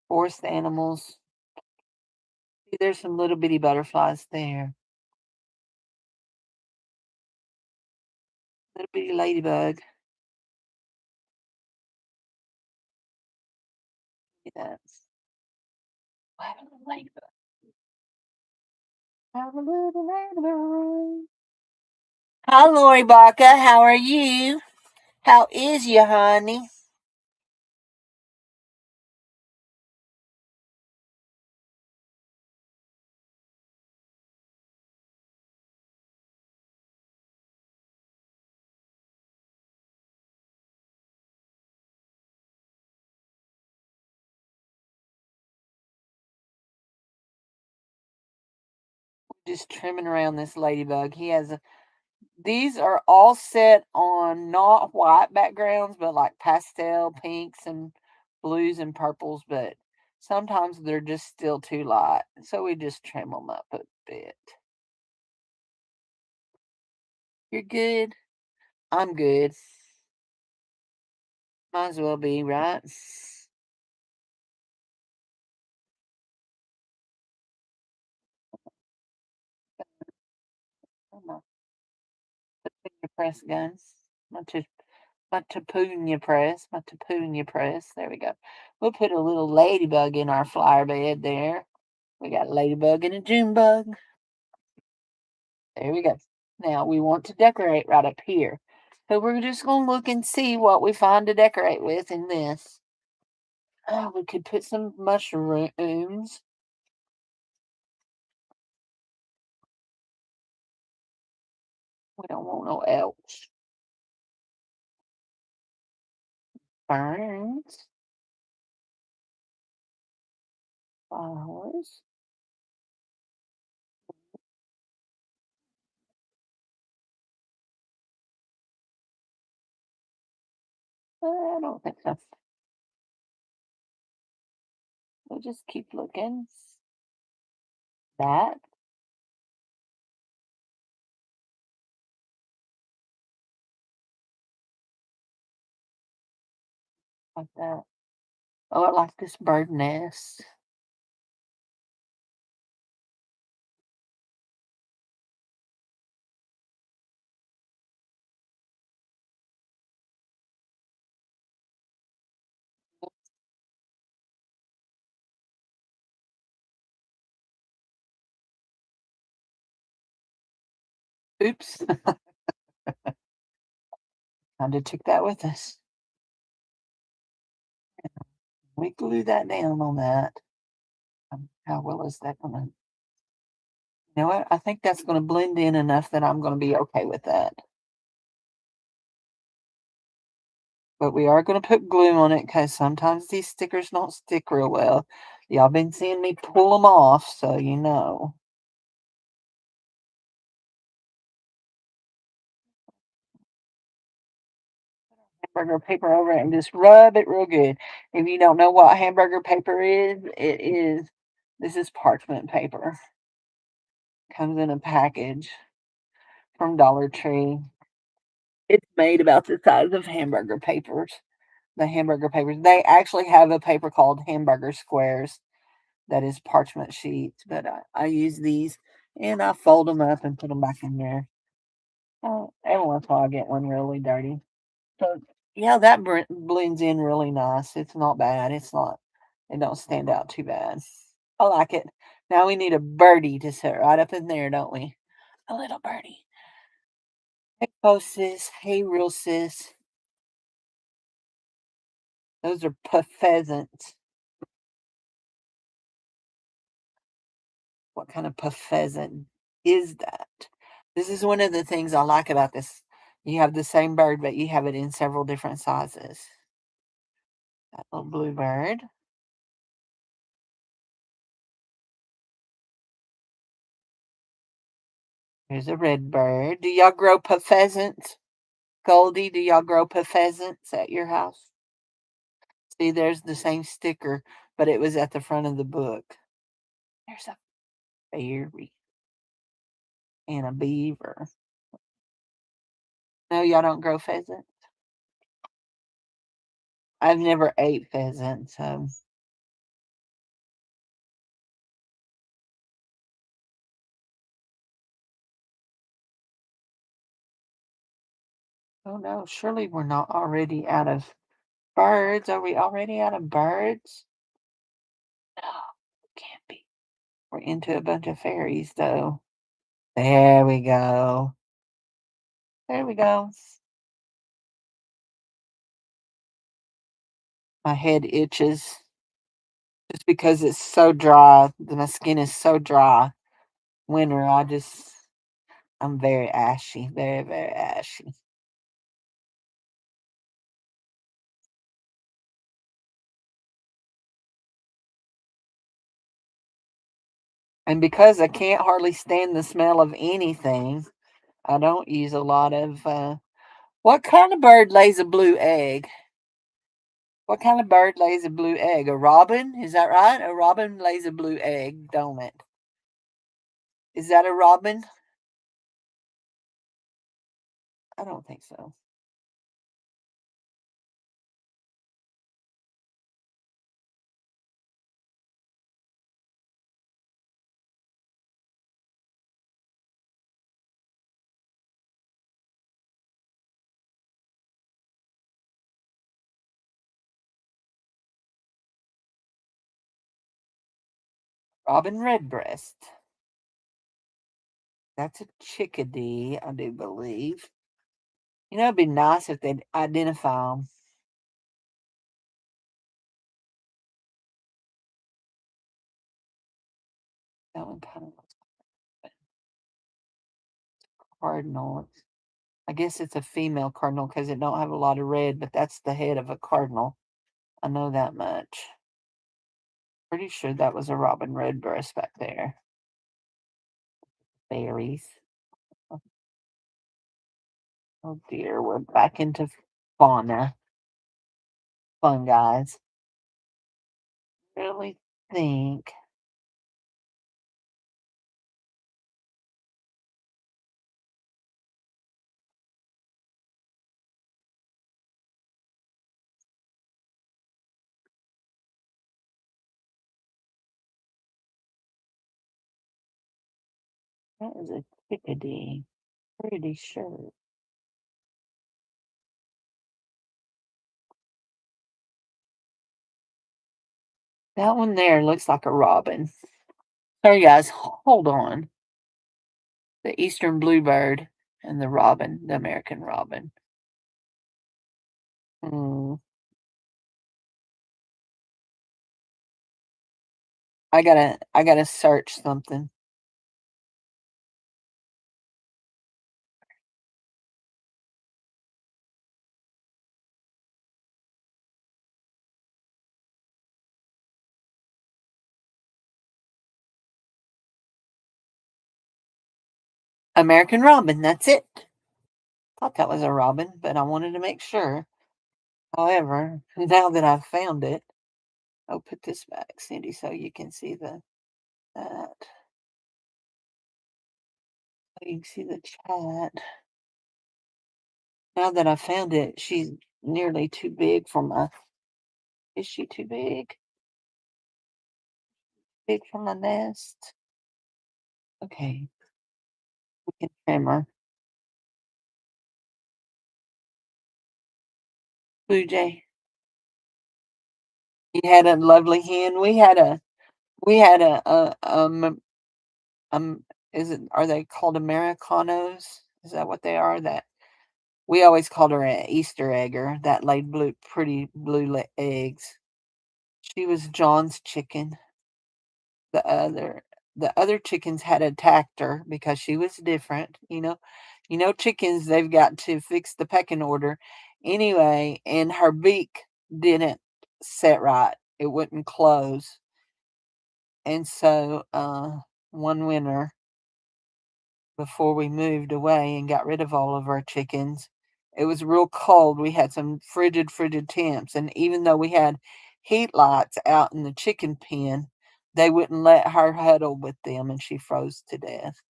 forest animals. See, there's some little bitty butterflies there. Little bitty ladybug. Yes. Have a little ladybug. Have a little ladybug. Hi, Lori Baca. How are you? How is you, honey? Just trimming around this ladybug. These are all set on not white backgrounds, but like pastel pinks and blues and purples. But sometimes they're just still too light. So we just trim them up a bit. You're good. I'm good. Might as well be, right? Come on. Your press guns. My t- my tapunia press. My tapunia press. There we go. We'll put a little ladybug in our flower bed there. We got a ladybug and a June bug. There we go. Now we want to decorate right up here. So we're just going to look and see what we find to decorate with in this. Oh, we could put some mushrooms. We don't want no elks. Ferns. Flowers. I don't think so. We'll just keep looking. That. Like that. Oh, I like this bird nest. Oops. Kind of took that with us. We glue that down on that. How well is that going to? You know what? I think that's going to blend in enough that I'm going to be okay with that. But we are going to put glue on it because sometimes these stickers don't stick real well. Y'all been seeing me pull them off, so you know. Hamburger paper over it and just rub it real good. If you don't know what hamburger paper is, this is parchment paper. Comes in a package from Dollar Tree. It's made about the size of hamburger papers. The hamburger papers. They actually have a paper called hamburger squares that is parchment sheets, but I use these and I fold them up and put them back in there. Every once in a while I get one really dirty. So yeah, that blends in really nice. It's not bad. It don't stand out too bad. I like it. Now we need a birdie to sit right up in there, don't we? A little birdie. Hey, oh, sis. Hey, real sis. Those are puff pheasants. What kind of puff pheasant is that? This is one of the things I like about this. You have the same bird, but you have it in several different sizes. That little blue bird. Here's a red bird. Do y'all grow puff pheasants? Goldie, do y'all grow puff pheasants at your house? See, there's the same sticker, but it was at the front of the book. There's a fairy and a beaver. No, y'all don't grow pheasants? I've never ate pheasant, so. Oh no, surely we're not already out of birds. Are we already out of birds? No, can't be. We're into a bunch of fairies, though. There we go. There we go. My head itches just because it's so dry. My skin is so dry. Winter, I'm very ashy. Very, very ashy. And because I can't hardly stand the smell of anything, I don't use a lot of. What kind of bird lays a blue egg? What kind of bird lays a blue egg? A robin? Is that right? A robin lays a blue egg, don't it? Is that a robin? I don't think so. Robin redbreast. That's a chickadee, I do believe. You know, it'd be nice if they'd identify them. That one kind of looks like a cardinal. I guess it's a female cardinal because it don't have a lot of red, but that's the head of a cardinal. I know that much. Pretty sure that was a robin redbreast back there. Berries. Oh dear, we're back into fauna. Fun, guys. Really think that is a chickadee. Pretty sure. That one there looks like a robin. Sorry, guys, hold on. The eastern bluebird And the robin, the American robin. Mm. I gotta search something. American robin, that's it. Thought that was a robin, but I wanted to make sure. However, now that I've found it, I'll put this back, Cindy, so you can see that. So you can see the chat. Now that I found it, she's nearly too big for my. Is she too big? Big for my nest? Okay, we can trim her. Blue Jay. You had a lovely hen. We had a is it, are they called Americanos? Is that what they are? That we always called her an Easter egger that laid pretty blue eggs. She was John's chicken. The other the other chickens had attacked her because she was different. Chickens, they've got to fix the pecking order anyway, and her beak didn't set right. It wouldn't close. And so one winter, before we moved away and got rid of all of our chickens, it was real cold. We had some frigid temps. And even though we had heat lights out in the chicken pen, they wouldn't let her huddle with them, and she froze to death.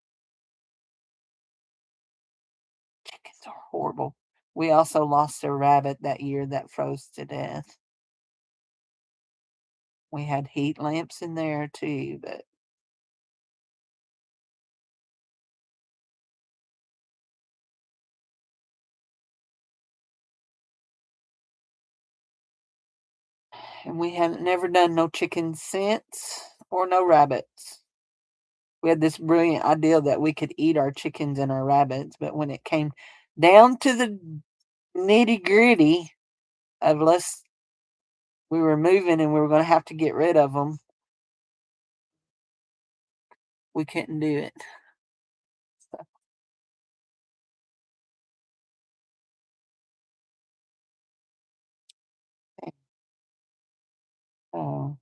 Chickens are horrible. We also lost a rabbit that year that froze to death. We had heat lamps in there too, but and we haven't never done no chickens since, or no rabbits. We had this brilliant idea that we could eat our chickens and our rabbits, but when it came down to the nitty gritty of we were moving and we were going to have to get rid of them, we couldn't do it. So, oh,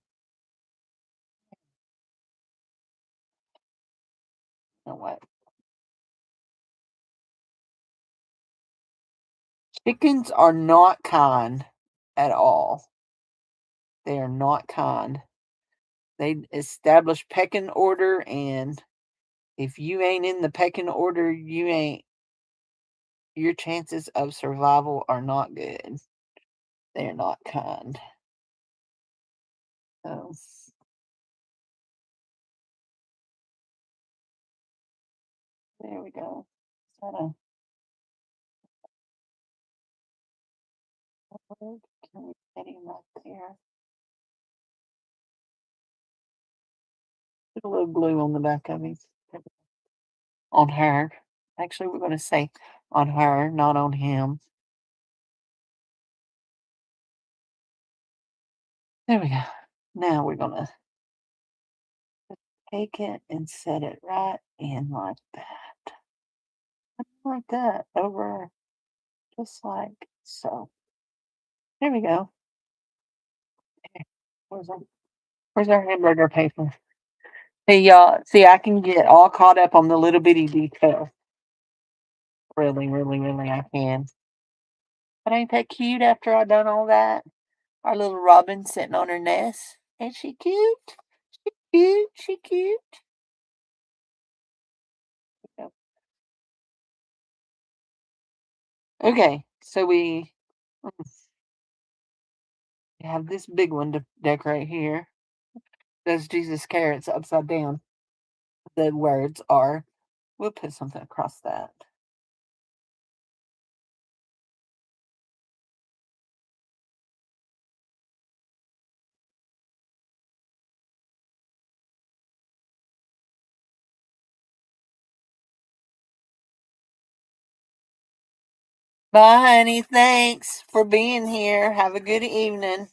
you know what? Chickens are not kind at all. They are not kind. They establish pecking order, and if you ain't in the pecking order, your chances of survival are not good. They're not kind. So, there we go. Can we get him up there? Put a little glue on the back of him. On her. Actually, we're going to say on her, not on him. There we go. Now we're going to take it and set it right in like that. Like that. Over, just like so. There we go. Where's our, where's our hamburger paper? Hey, y'all. See, I can get all caught up on the little bitty detail. Really, really, really, I can. But ain't that cute after I done all that? Our little robin sitting on her nest. Ain't she cute? Cute, she cute. Yep. Okay, so we have this big one to decorate here. There's Jesus carrots upside down. The words are, we'll put something across that. Bye, honey. Thanks for being here. Have a good evening.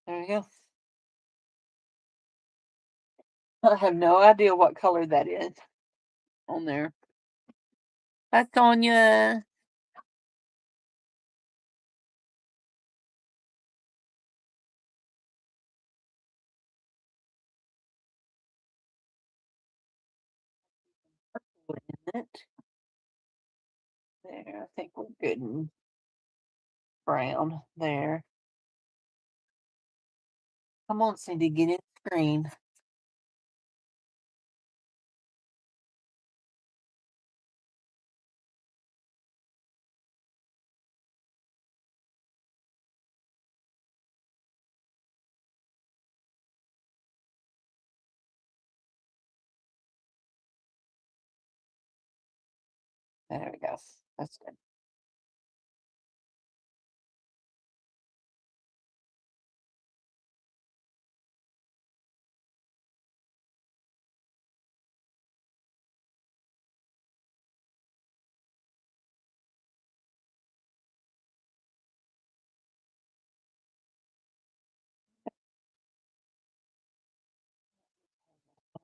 There you go. I have no idea what color that is on there. That's Sonia. Isn't it? There, I think we're good and brown there. Come on, Cindy, get in the screen. There we go. That's good.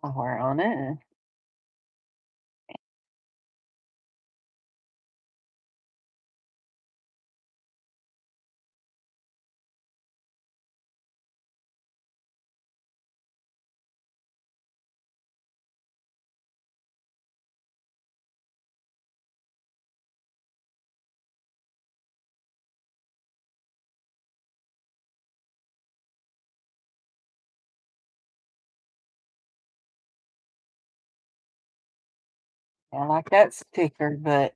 Somewhere on it. I like that sticker, but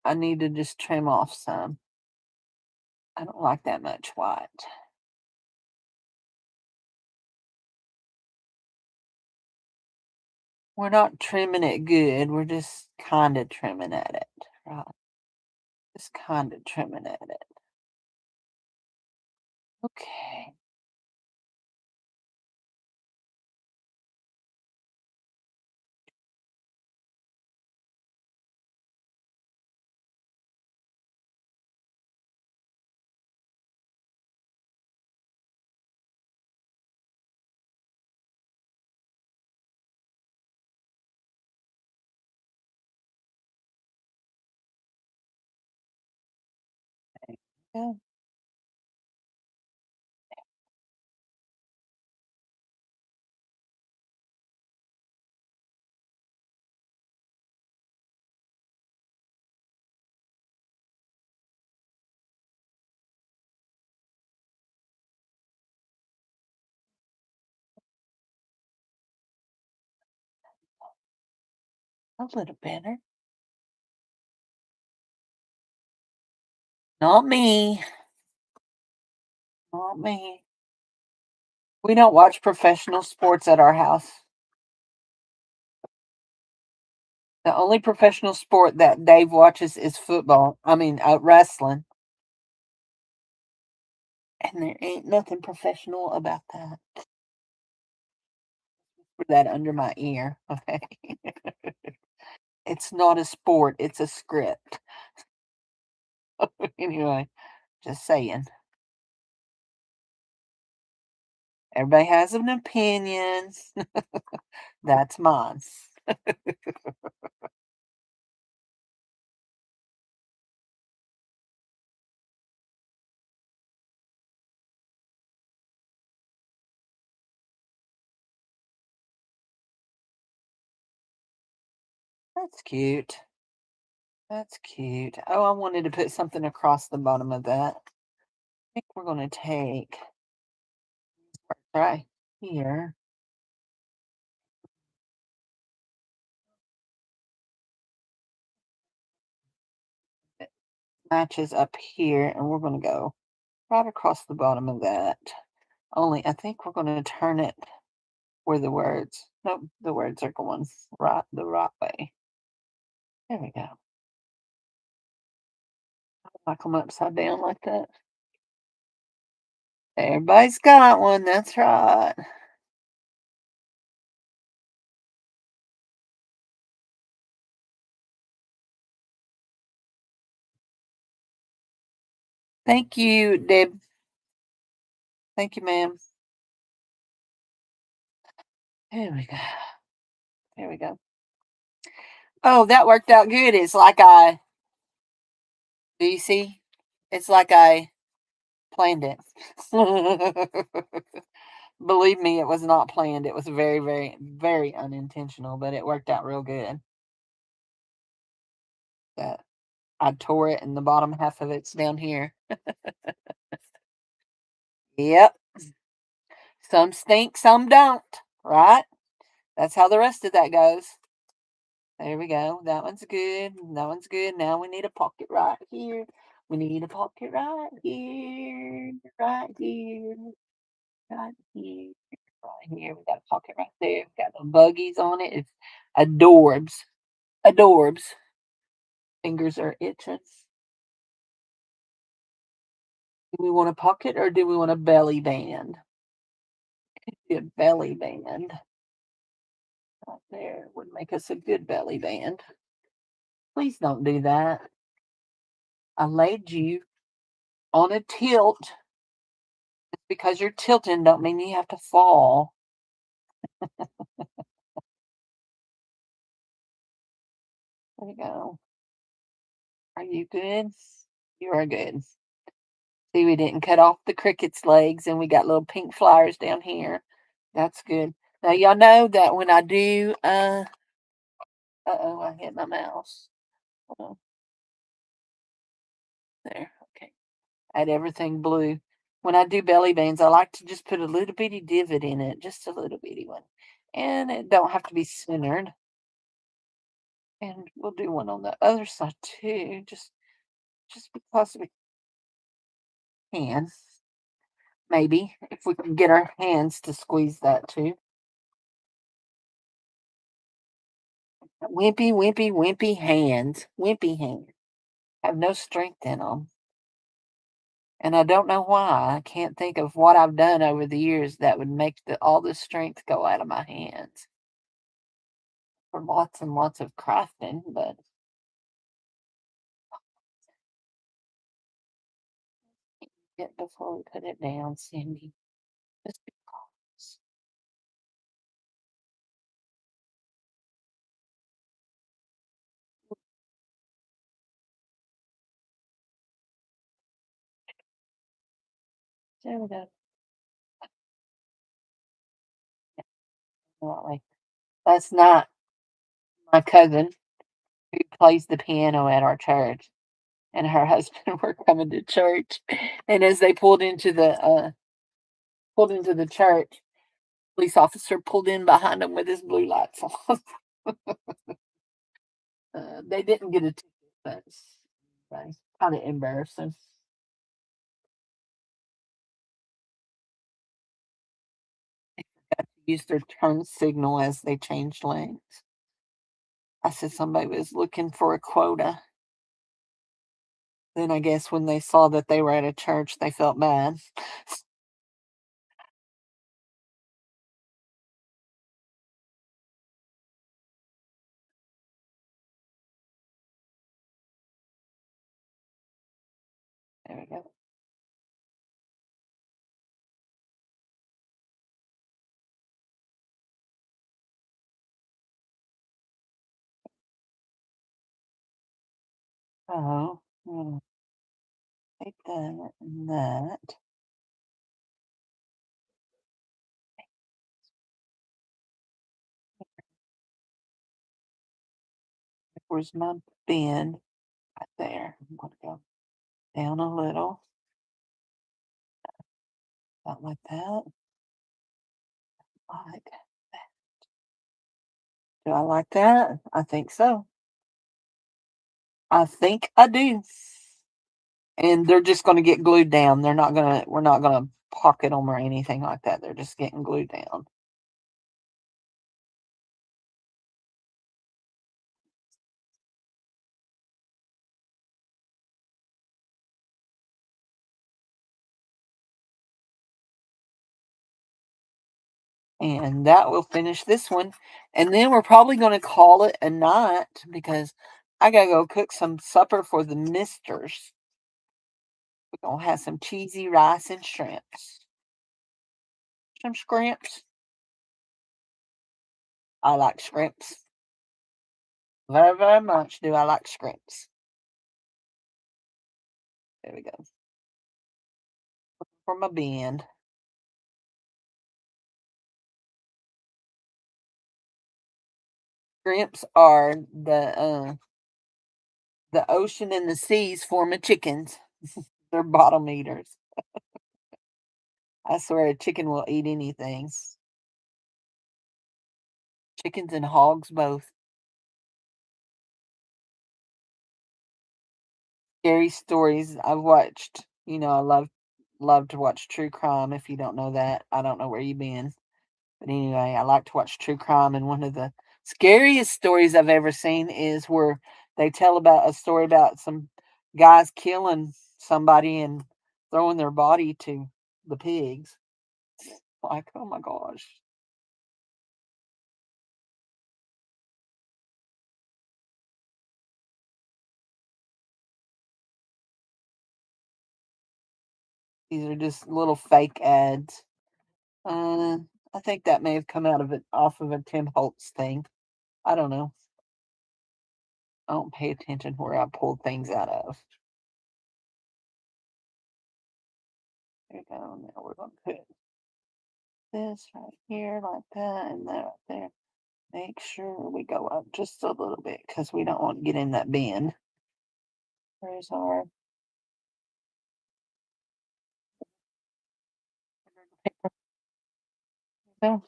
I need to just trim off some. I don't like that much white. We're not trimming it good. We're just kind of trimming at it. Right. Just kind of trimming at it. Okay. Yeah. A little better. Not me. Not me. We don't watch professional sports at our house. The only professional sport that Dave watches is football. I mean, wrestling. And there ain't nothing professional about that. Put that under my ear. Okay. It's not a sport, it's a script. Anyway, just saying. Everybody has an opinion. That's mine. That's cute. That's cute. Oh, I wanted to put something across the bottom of that. I think we're going to take right here. It matches up here, and we're going to go right across the bottom of that. Only I think we're going to turn it where the words, nope, the words are going right the right way. There we go. Like them upside down like that. Everybody's got one, that's right. Thank you, Deb. Thank you, ma'am. There we go. There we go. Oh, that worked out good. It's like I do you see? It's like I planned it. Believe me, it was not planned. It was very, very, very unintentional, but it worked out real good. That I tore it and the bottom half of it's down here. Yep. Some stink, some don't, right? That's how the rest of that goes. There we go. That one's good. That one's good. Now we need a pocket right here. We need a pocket right here. Right here. Right here. Right here. We got a pocket right there. We got the buggies on it. It's adorbs. Adorbs. Fingers are itching. Do we want a pocket or do we want a belly band? A belly band. Right there would make us a good belly band. Please don't do that. I laid you on a tilt. Just because you're tilting don't mean you have to fall. There you go. Are you good? You are good. See, we didn't cut off the cricket's legs and we got little pink flowers down here. That's good. Now y'all know that when I do uh-oh, I hit my mouse. Oh, there. Okay. Add everything blue. When I do belly bands, I like to just put a little bitty divot in it, just a little bitty one. And it don't have to be centered. And we'll do one on the other side too, just because we can. Maybe if we can get our hands to squeeze that too. Wimpy, wimpy, wimpy hands. Wimpy hands. Have no strength in them. And I don't know why. I can't think of what I've done over the years that would make all the strength go out of my hands. For lots and lots of crafting, but get before we put it down, Cindy. Just because. There we go. Yeah, last night, my cousin, who plays the piano at our church, and her husband were coming to church. And as they pulled into the church, police officer pulled in behind them with his blue lights on. They didn't get a ticket, but kind of embarrassing. Got to use their turn signal as they changed lanes. I said somebody was looking for a quota. Then I guess when they saw that they were at a church, they felt bad. There we go. Oh, take that and that. Where's my bin? Right there. I'm going to go down a little. Not like that. Like that. Do I like that? I think so. I think I do. And they're just going to get glued down. We're not going to pocket them or anything like that. They're just getting glued down. And that will finish this one. And then we're probably going to call it a night because I got to go cook some supper for the misters. We're going to have some cheesy rice and shrimps. Some shrimps. I like shrimps. Very, very much do I like shrimps. There we go. For my bin. Shrimps are the ocean and the seas form of chickens. They're bottom eaters. I swear a chicken will eat anything. Chickens and hogs both. Scary stories I've watched. I love to watch true crime. If you don't know that, I don't know where you've been. But anyway, I like to watch true crime, and one of the scariest stories I've ever seen is where they tell about a story about some guys killing somebody and throwing their body to the pigs. Like, oh my gosh. These are just little fake ads. Uh, I think that may have come out of it off of a Tim Holtz thing. I don't know. I don't pay attention where I pull things out of. There we go. Now we're going to put this right here, like that, and that right there. Make sure we go up just a little bit because we don't want to get in that bend. Where's our paper? Go.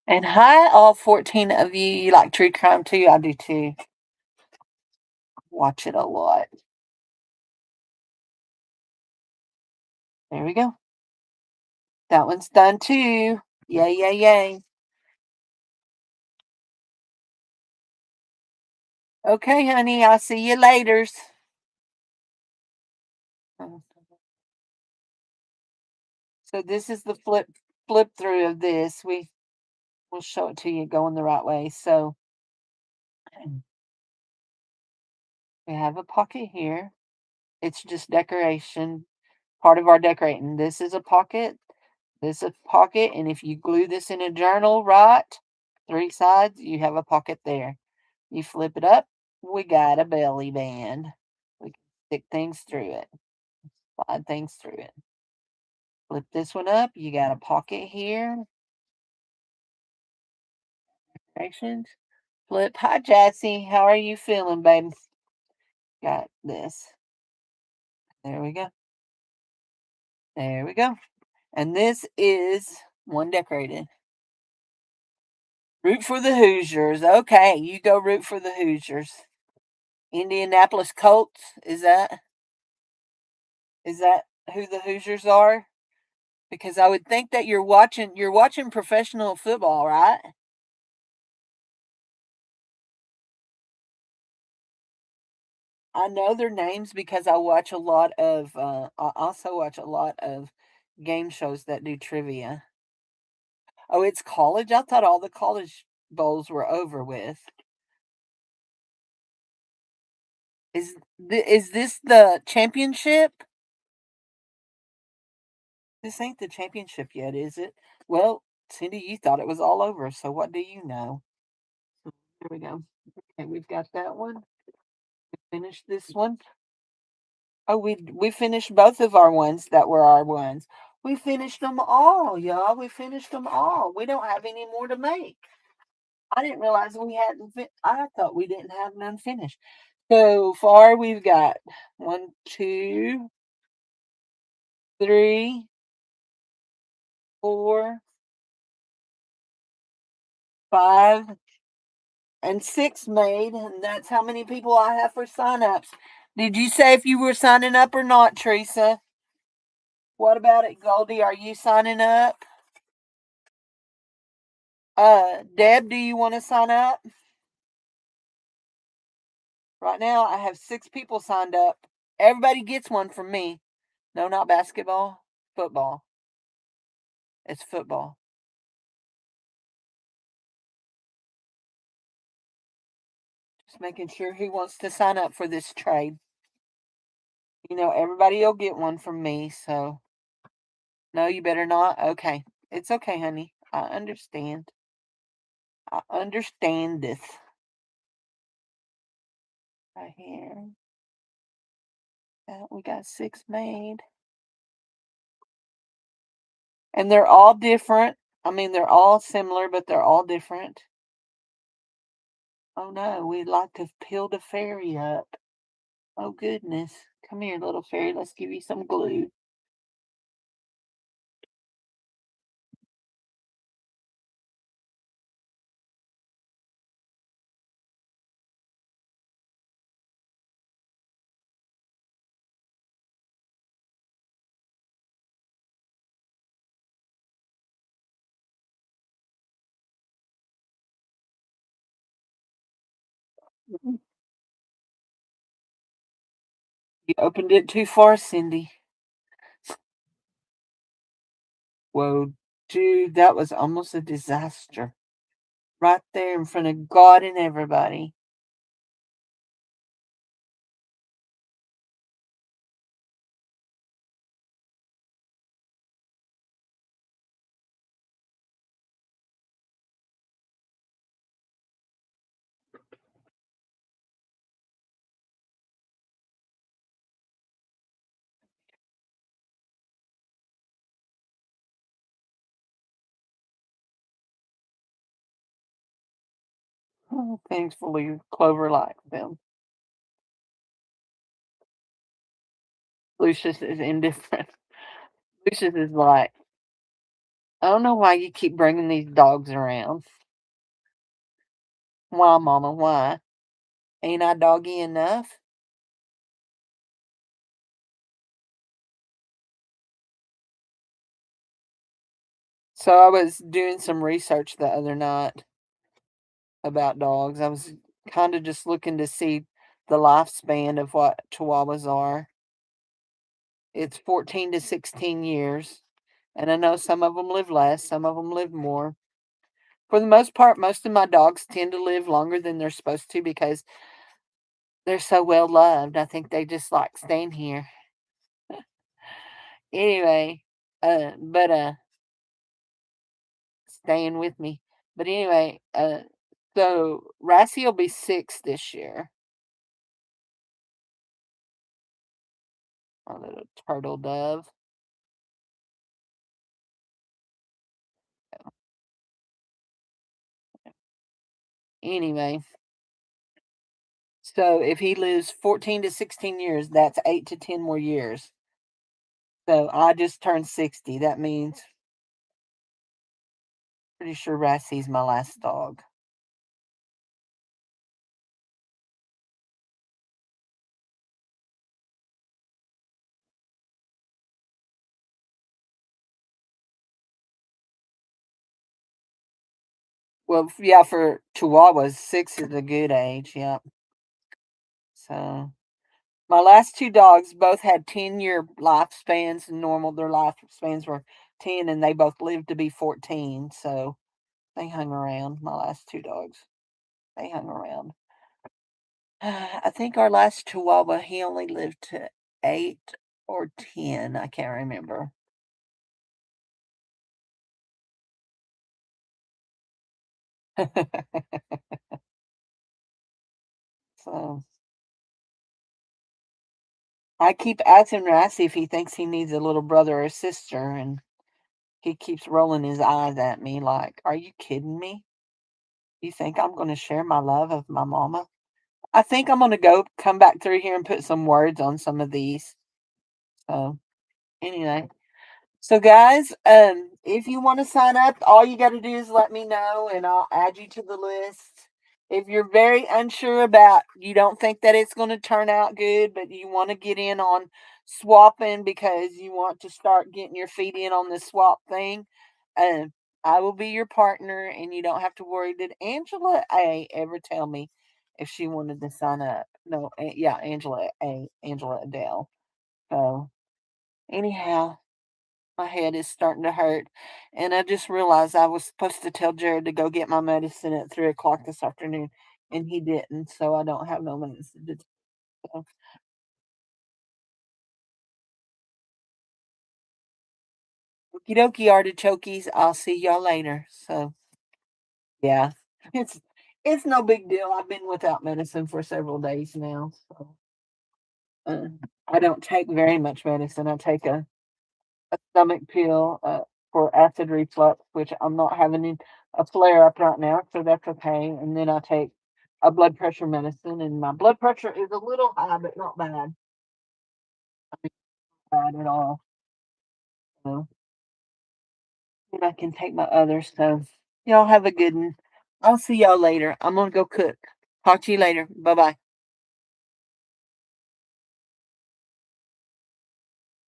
And hi, all 14 of you. You like true crime too? I do too. Watch it a lot. There we go. That one's done too. Yay, yay, yay. Okay, honey, I'll see you later. So this is the flip through of this. We'll show it to you going the right way. So we have a pocket here. It's just decoration, part of our decorating. This is a pocket. This is a pocket, and if you glue this in a journal, right, 3 sides, you have a pocket there. You flip it up, we got a belly band. We can stick things through it, slide things through it. Flip this one up, you got a pocket here. Directions. Flip. Hi, Jassy. How are you feeling, baby? Got this. There we go. There we go. And this is one decorated. Root for the Hoosiers. Okay, you go root for the Hoosiers. Indianapolis Colts. Is that who the Hoosiers are? Because I would think that you're watching professional football, right? I know their names because I also watch a lot of game shows that do trivia. Oh, it's college? I thought all the college bowls were over with. Is this the championship? This ain't the championship yet, is it? Well, Cindy, you thought it was all over, so what do you know? Here we go. Okay, we've got that one. We finished this one. Oh, we finished both of our ones that were our ones. We finished them all, y'all. We finished them all. We don't have any more to make. I didn't realize we hadn't. I thought we didn't have none finished. So far, we've got 1, 2, 3, 4, 5, and 6 made, and that's how many people I have for sign-ups. Did you say if you were signing up or not, Teresa? What about it, Goldie? Are you signing up? Deb, do you want to sign up? Right now, I have 6 people signed up. Everybody gets one from me. No, not basketball. Football. It's football. Just making sure who wants to sign up for this trade. Everybody will get one from me, so. No, you better not? Okay. It's okay, honey. I understand. I understand this. Right here. We got 6 made. And they're all different. I mean, they're all similar, but they're all different. Oh no, we'd like to peel the fairy up. Oh goodness. Come here, little fairy. Let's give you some glue. You opened it too far, Cindy. Whoa, dude, that was almost a disaster. Right there in front of God and everybody. Oh, thankfully, Clover likes them. Lucius is indifferent. Lucius is like, I don't know why you keep bringing these dogs around. Why, Mama? Why? Ain't I doggy enough? So I was doing some research the other night about dogs. I was kind of just looking to see the lifespan of what Chihuahuas are. It's 14 to 16 years. And I know some of them live less, some of them live more. For the most part, most of my dogs tend to live longer than they're supposed to because they're so well loved. I think they just like staying here. Anyway, but staying with me. But anyway, so Rassie will be 6 this year. Our little turtle dove. Anyway, so if he lives 14 to 16 years, that's 8 to 10 more years. So I just turned 60. That means pretty sure Rassie's my last dog. Well, yeah, for Chihuahuas, 6 is a good age. Yeah. So my last 2 dogs both had 10-year lifespans. Normal, their lifespans were 10, and they both lived to be 14. So they hung around. My last 2 dogs, they hung around. I think our last Chihuahua, he only lived to 8 or 10. I can't remember. So I keep asking Rassie if he thinks he needs a little brother or sister, and he keeps rolling his eyes at me like, "Are you kidding me? You think I'm going to share my love of my mama?" I think I'm going to come back through here and put some words on some of these. So anyway. So guys, if you want to sign up, all you got to do is let me know and I'll add you to the list. If you're very unsure about, you don't think that it's going to turn out good, but you want to get in on swapping because you want to start getting your feet in on the swap thing, I will be your partner and you don't have to worry. Did Angela A ever tell me if she wanted to sign up? No, yeah, Angela A, Angela Adele. So anyhow, my head is starting to hurt. And I just realized I was supposed to tell Jared to go get my medicine at 3 o'clock this afternoon. and he didn't, so I don't have no medicine to take. So, okie dokie, artichokes. I'll see y'all later. So, yeah, it's it's no big deal. I've been without medicine for several days now, so uh, I don't take very much medicine. I take a stomach pill for acid reflux, which I'm not having a flare up right now, so that's okay. And then I take a blood pressure medicine, and my blood pressure is a little high, but not bad, bad at all. So then I can take my other stuff. Y'all have a good one. I'll see y'all later. I'm gonna go cook. Talk to you later. Bye bye.